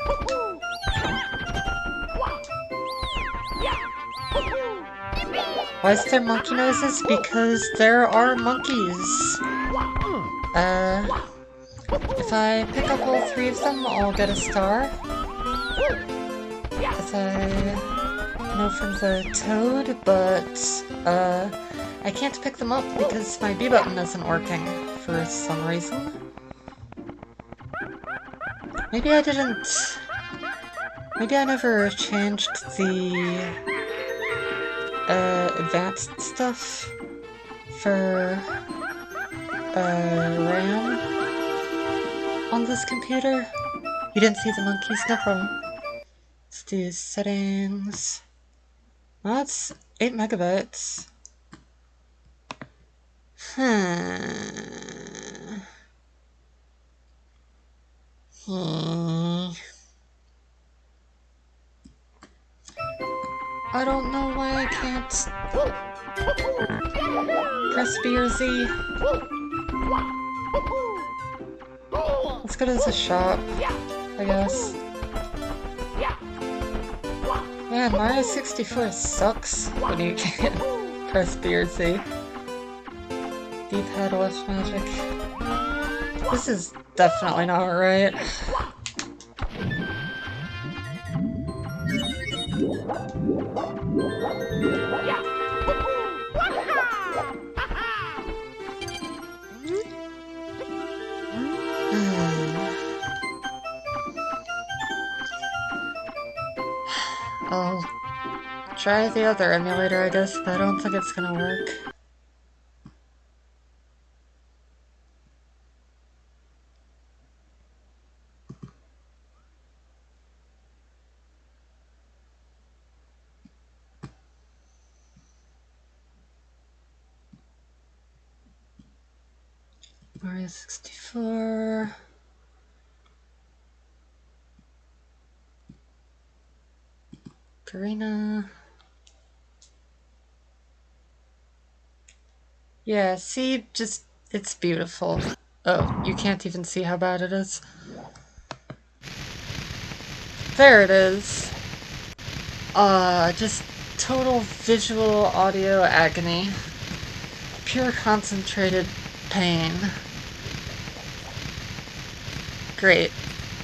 Why is there monkey noises? Because there are monkeys. If I pick up all three of them, I'll get a star. As I know from the Toad, but I can't pick them up because my B button isn't working for some reason. Maybe I didn't... Maybe I never changed the advanced stuff for RAM on this computer. You didn't see the monkeys? No problem. Let's do settings. Well, that's 8 megabytes. I don't know why I can't press B or Z. Let's go to the shop, I guess. Man, Mario 64 sucks when you can't press B or Z. D-pad left magic. This is definitely not right. I'll try the other emulator, I guess, but I don't think it's gonna work. Mario 64. Karina. Yeah, see, just, it's beautiful. Oh, you can't even see how bad it is. There it is. Just total visual audio agony. Pure concentrated pain. Great.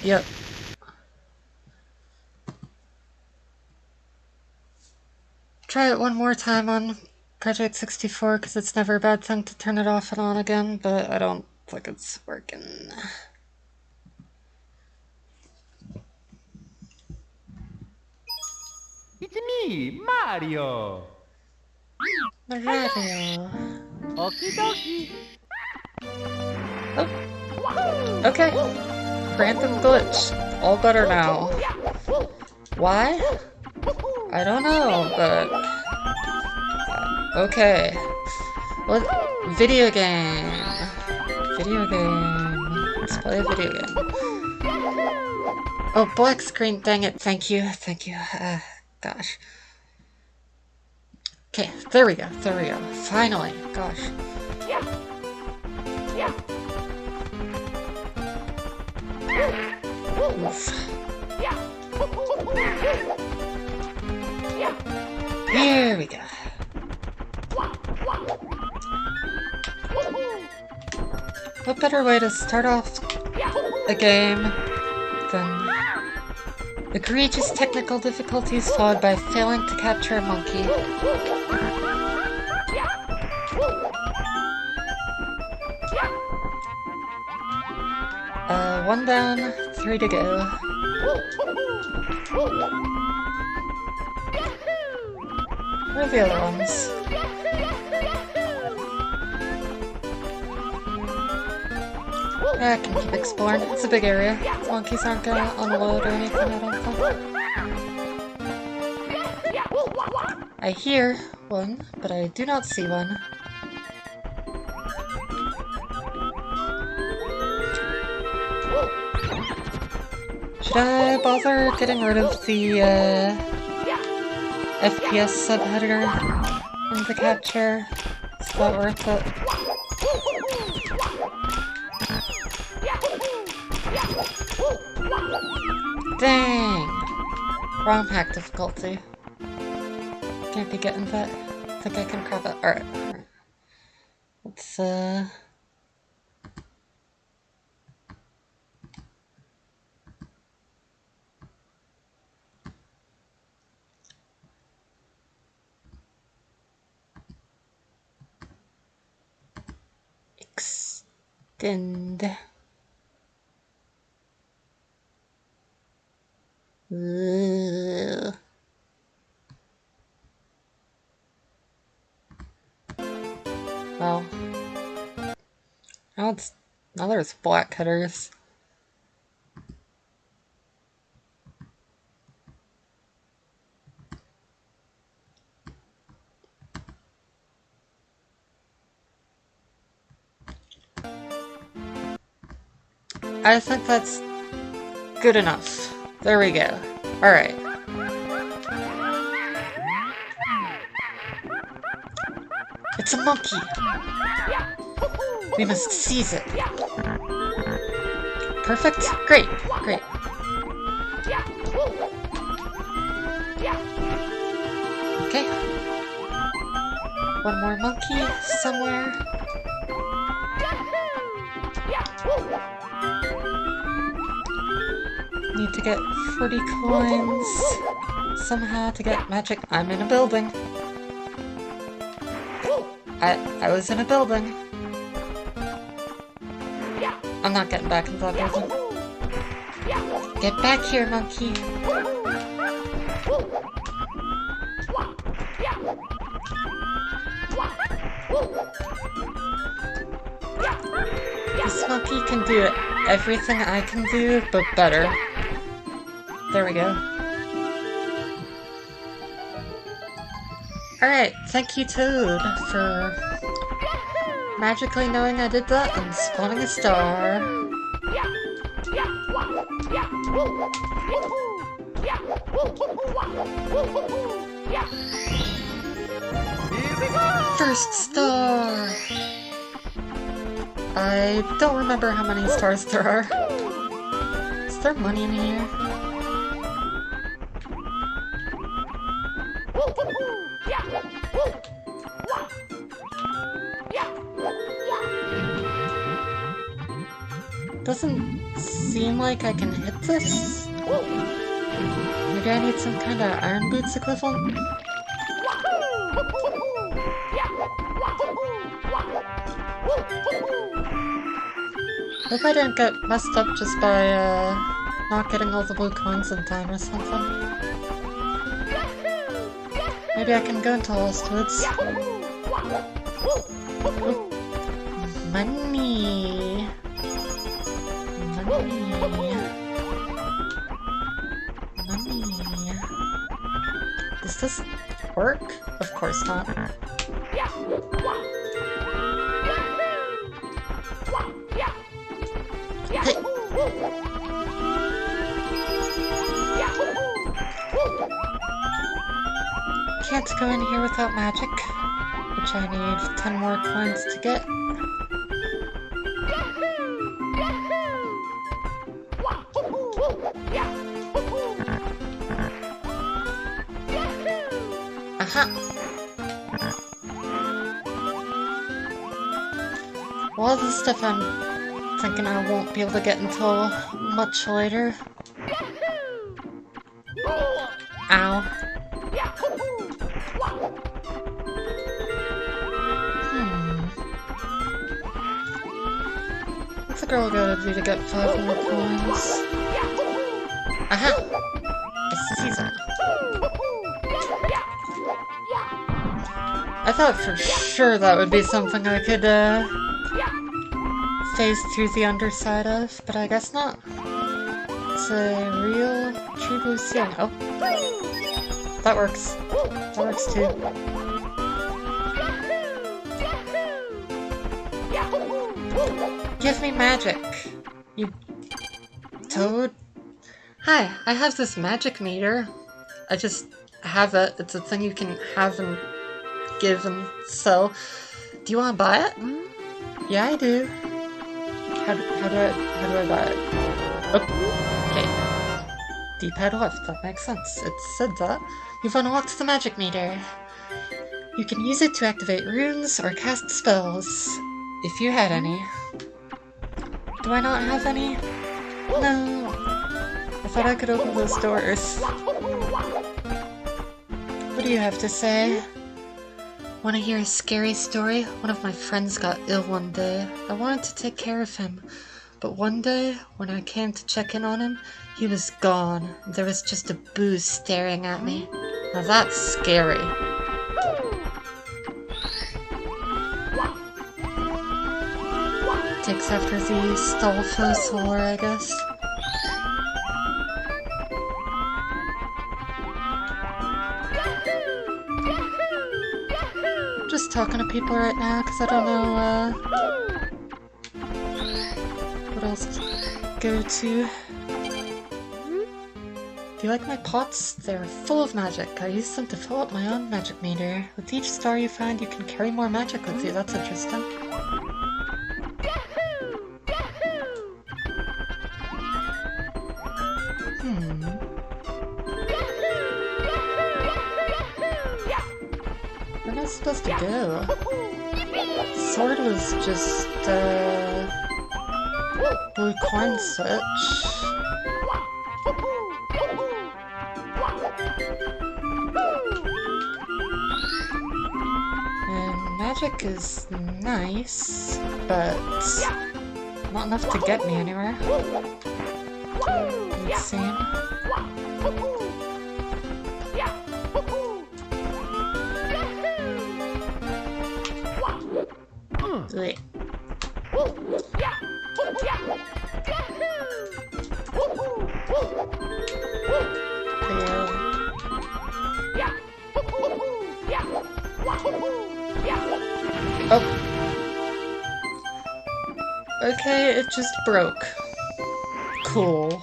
Yep. Try it one more time on Project 64, because it's never a bad thing to turn it off and on again, but I don't think it's working. It's me, Mario. Mario. Okie dokie. Oh. Okay. Random glitch. All better now. Why? I don't know, but... okay. What? Video game. Video game. Let's play a video game. Oh, black screen. Dang it. Thank you. Thank you. Gosh. Okay, there we go. There we go. Finally. Gosh. Oof. Here we go. What better way to start off a game than egregious technical difficulties followed by failing to capture a monkey? One down, 3 to go. Where are the other ones? I can keep exploring. It's a big area. The monkeys aren't gonna unload or anything, I don't think. I hear one, but I do not see one. Should I bother getting rid of the FPS subheader in the capture? Is that worth it? Dang! Wrong hack difficulty. Can't be getting that. I think I can crop it. Alright. Let's extend. Ugh. Well, now there's black headers. I think that's good enough. There we go. Alright. It's a monkey! We must seize it. Perfect? Great, great. Okay. One more monkey somewhere. Need to get 40 coins somehow to get magic. I'm in a building. I was in a building. I'm not getting back into that building. Get back here, monkey. This monkey can do everything I can do, but better. There we go. Alright, thank you Toad for magically knowing I did that and spawning a star. First star! I don't remember how many stars there are. Is there money in here? Doesn't seem like I can hit this. Maybe I need some kind of Iron Boots equivalent? Hope I didn't get messed up just by not getting all the blue coins in time or something. Maybe I can go into Lost Woods. Ooh. Money! Money! Money! Does this work? Of course not. Hey. Can't go in here without magic, which I need 10 more coins to get. Aha! Well, this stuff I'm thinking I won't be able to get until much later. Ow. What's a girl gotta do to get 5 more coins? Aha! A season. I thought for sure that would be something I could phase through the underside of, but I guess not. It's a real true blue ceiling. Oh. That works. That works too. Give me magic, you Toad. Hi, I have this magic meter. I just have it. It's a thing you can have and give and sell. Do you want to buy it? Yeah, I do. How do I buy it? Okay. D-pad left, that makes sense. It said that. You've unlocked the magic meter. You can use it to activate runes or cast spells. If you had any. Do I not have any? No. I thought I could open those doors. What do you have to say? Want to hear a scary story? One of my friends got ill one day. I wanted to take care of him, but one day, when I came to check in on him, he was gone. There was just a booze staring at me. Now that's scary. Takes after the Stallfos lore, I guess. Just talking to people right now because I don't know what else to go to. Do you like my pots? They're full of magic. I use them to fill up my own magic meter. With each star you find, you can carry more magic with you. That's interesting. Where am I supposed to go? Sword was just, blue coin switch. And magic is nice, but not enough to get me anywhere. It would seem. Wait. Oh. Okay, it just broke. Cool.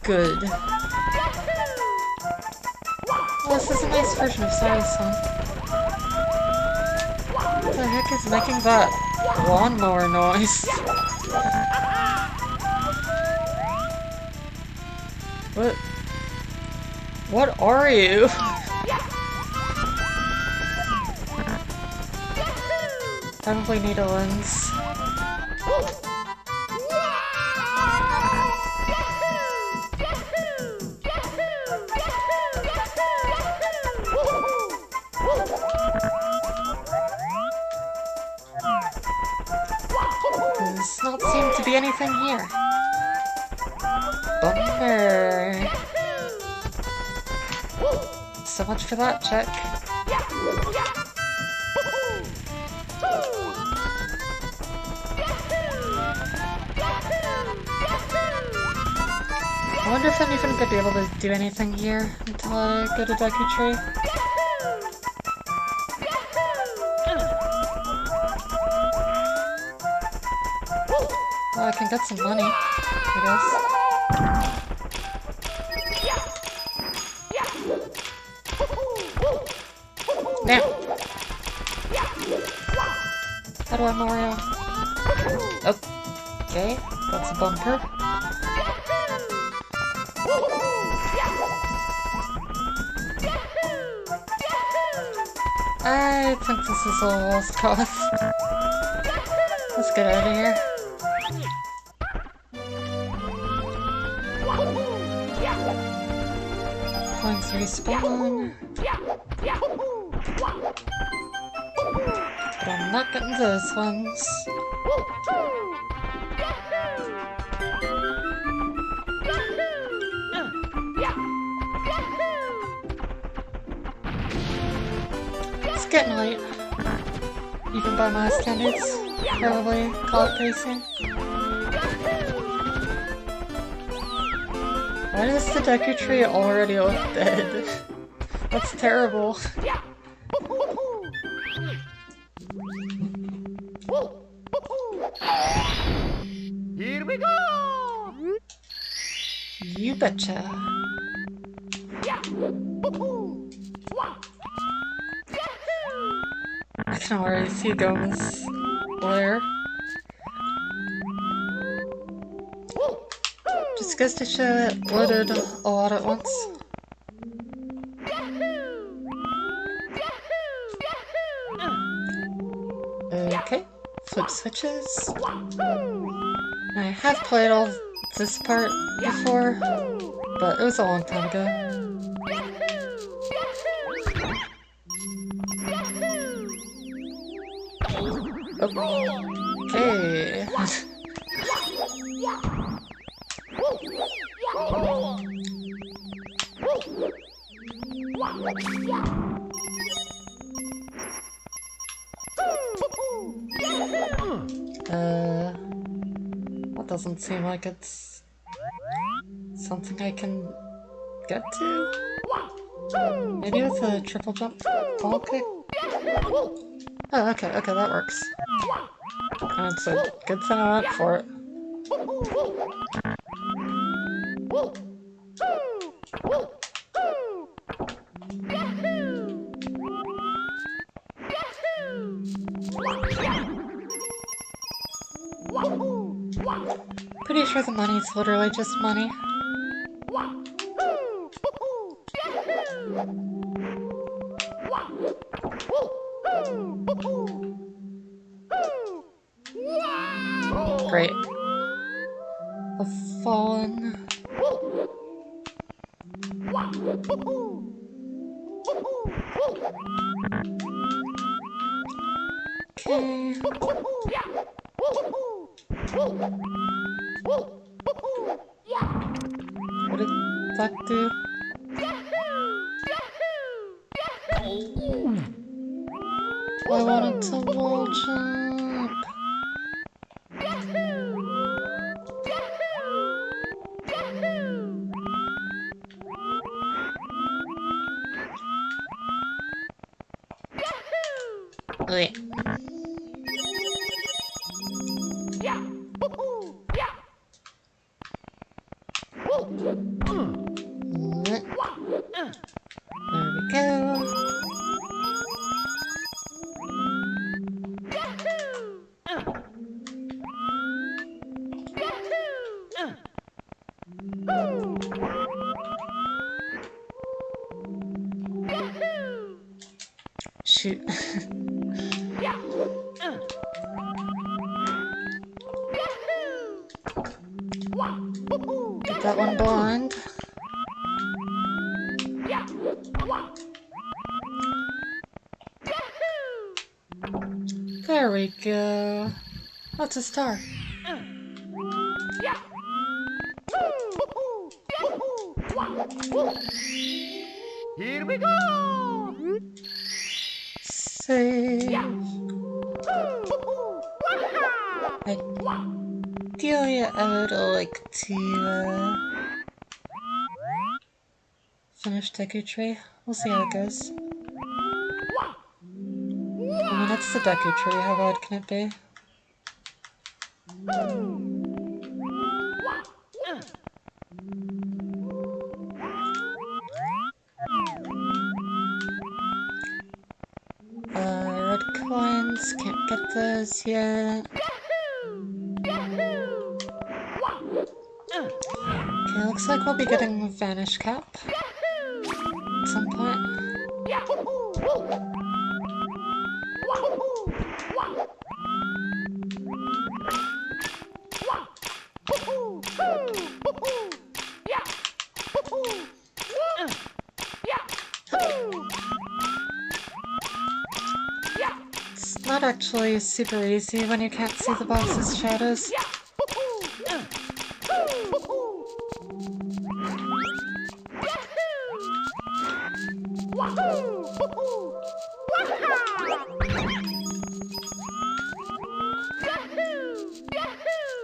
Good. Well, this is a nice version of Sarah's song. What the heck is making that lawnmower noise? What? What are you? Probably need a lens. Does not seem to be anything here. Bummer. So much for that check. I wonder if I'm even gonna be able to do anything here until I go to Deku Tree. Well, I can get some money, I guess. Now! How do I Mario? Okay, that's a bumper. I think this is a lost cause. Let's get out of here. Coins respawn. But I'm not getting those ones. It's getting late. Even by my standards. Probably call it pretty soon. Why does the Deku Tree already look dead? That's terrible. Here we go! You betcha. I can already see Goma's lair. Just goes to show it loaded a lot at once. Okay, flip switches. I have played all this part before, but it was a long time ago. Okay. That doesn't seem like it's something I can get to. Maybe with a triple jump ball kick? Oh, okay, that works. That's a good thing I went for it. Pretty sure the money's literally just money. Great. I've fallen. Okay. What did that do? I wanted to wall jump. Wait. There we go. Shoot. Get that one blind. There we go. That's a star. Here we go! Save. Ideally, I would like to finish Deku Tree. We'll see how it goes. I mean, it's the Deku Tree. How bad can it be? Red coins. Can't get those yet. Okay, looks like we'll be getting Vanish Cap at some point. It's not actually super easy when you can't see the boss's shadows.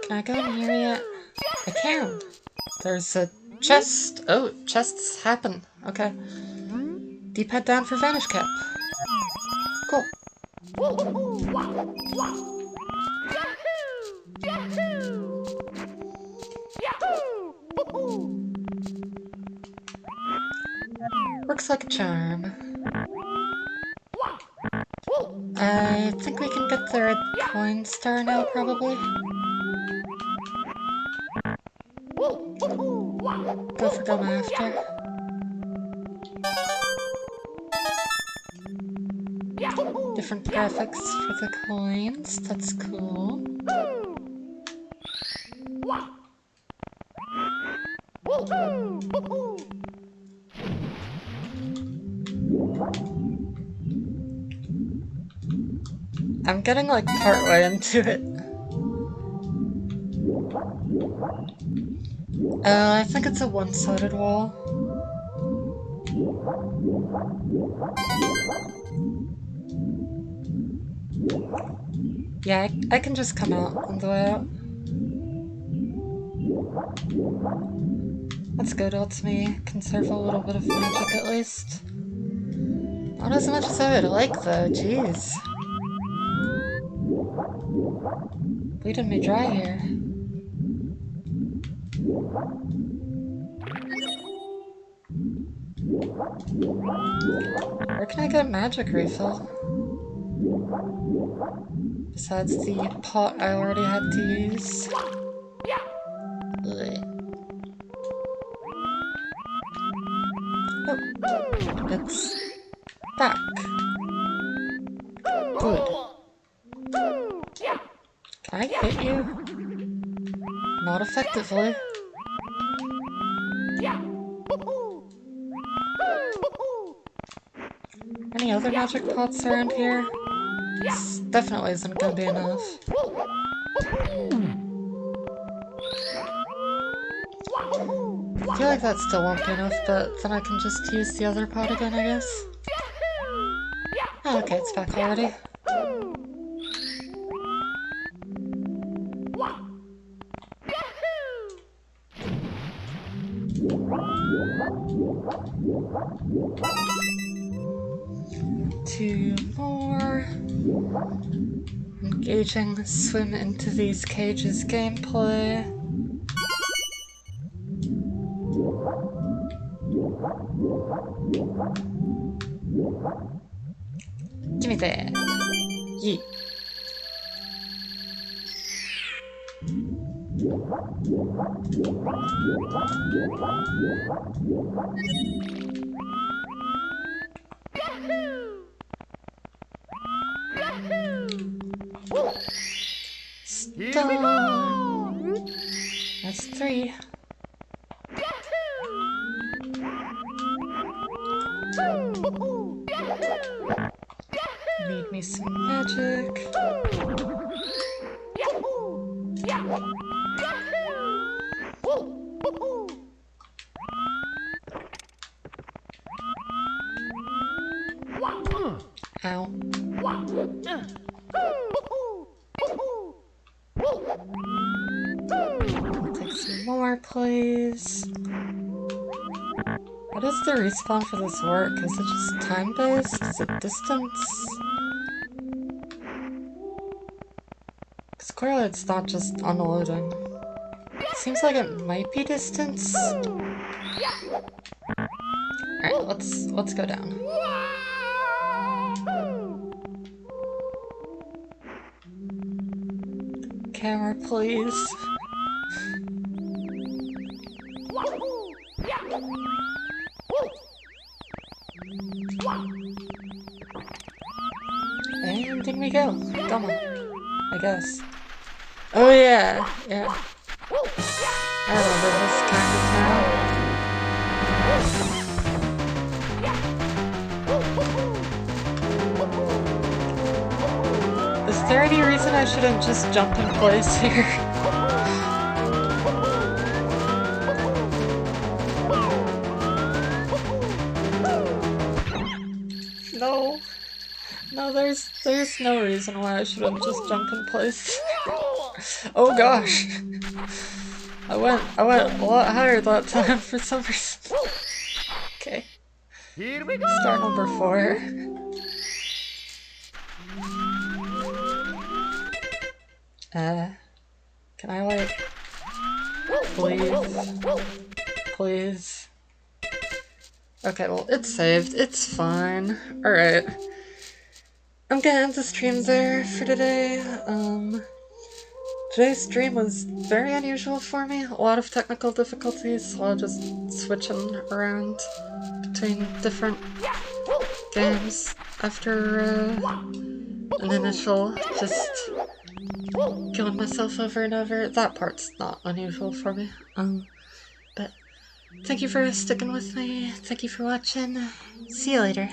Can I go in here yet? I can! There's a chest! Oh, chests happen. Okay. D-pad down for Vanish Cap. Cool. Works like a charm. I think we can get the red coin star now, probably. Go for Gum after. Different graphics for the coins, that's cool. I'm getting like partway into it. I think it's a one-sided wall. Yeah, I can just come out on the way out. That's good, lets me conserve a little bit of magic at least. Not as much as I would like though, jeez. Bleeding me dry here. Where can I get a magic refill? Besides the pot I already had to use. Ugh. Oh, it's back. Good. Can I hit you? Not effectively. Any other magic pots around here? This definitely isn't gonna be enough. I feel like that still won't be enough, but then I can just use the other pot again, I guess. Oh, okay, it's back already. Two more. Engaging swim into these cages gameplay. Give me that. Yeet. Here we go! That's 3. Need me some magic. Ow. Take some more, please. How does the respawn for this work? Is it just time-based? Is it distance? Because clearly it's not just unloading. Seems like it might be distance. Alright, let's go down. Camera, please. And in we go. Come on. I guess. Oh yeah, yeah. I remember this kind of now. Is there any reason I shouldn't just jump in place here? No. No, there's no reason why I shouldn't just jump in place. Oh gosh. I went a lot higher that time for some reason. Okay. Here we go! Star number 4. Can I like please? Please. Okay, well it's saved. It's fine. Alright. I'm gonna end the stream there for today. Today's stream was very unusual for me. A lot of technical difficulties, a lot of just switching around between different games after an initial just killing myself over and over. That part's not unusual for me. But thank you for sticking with me. Thank you for watching. See you later.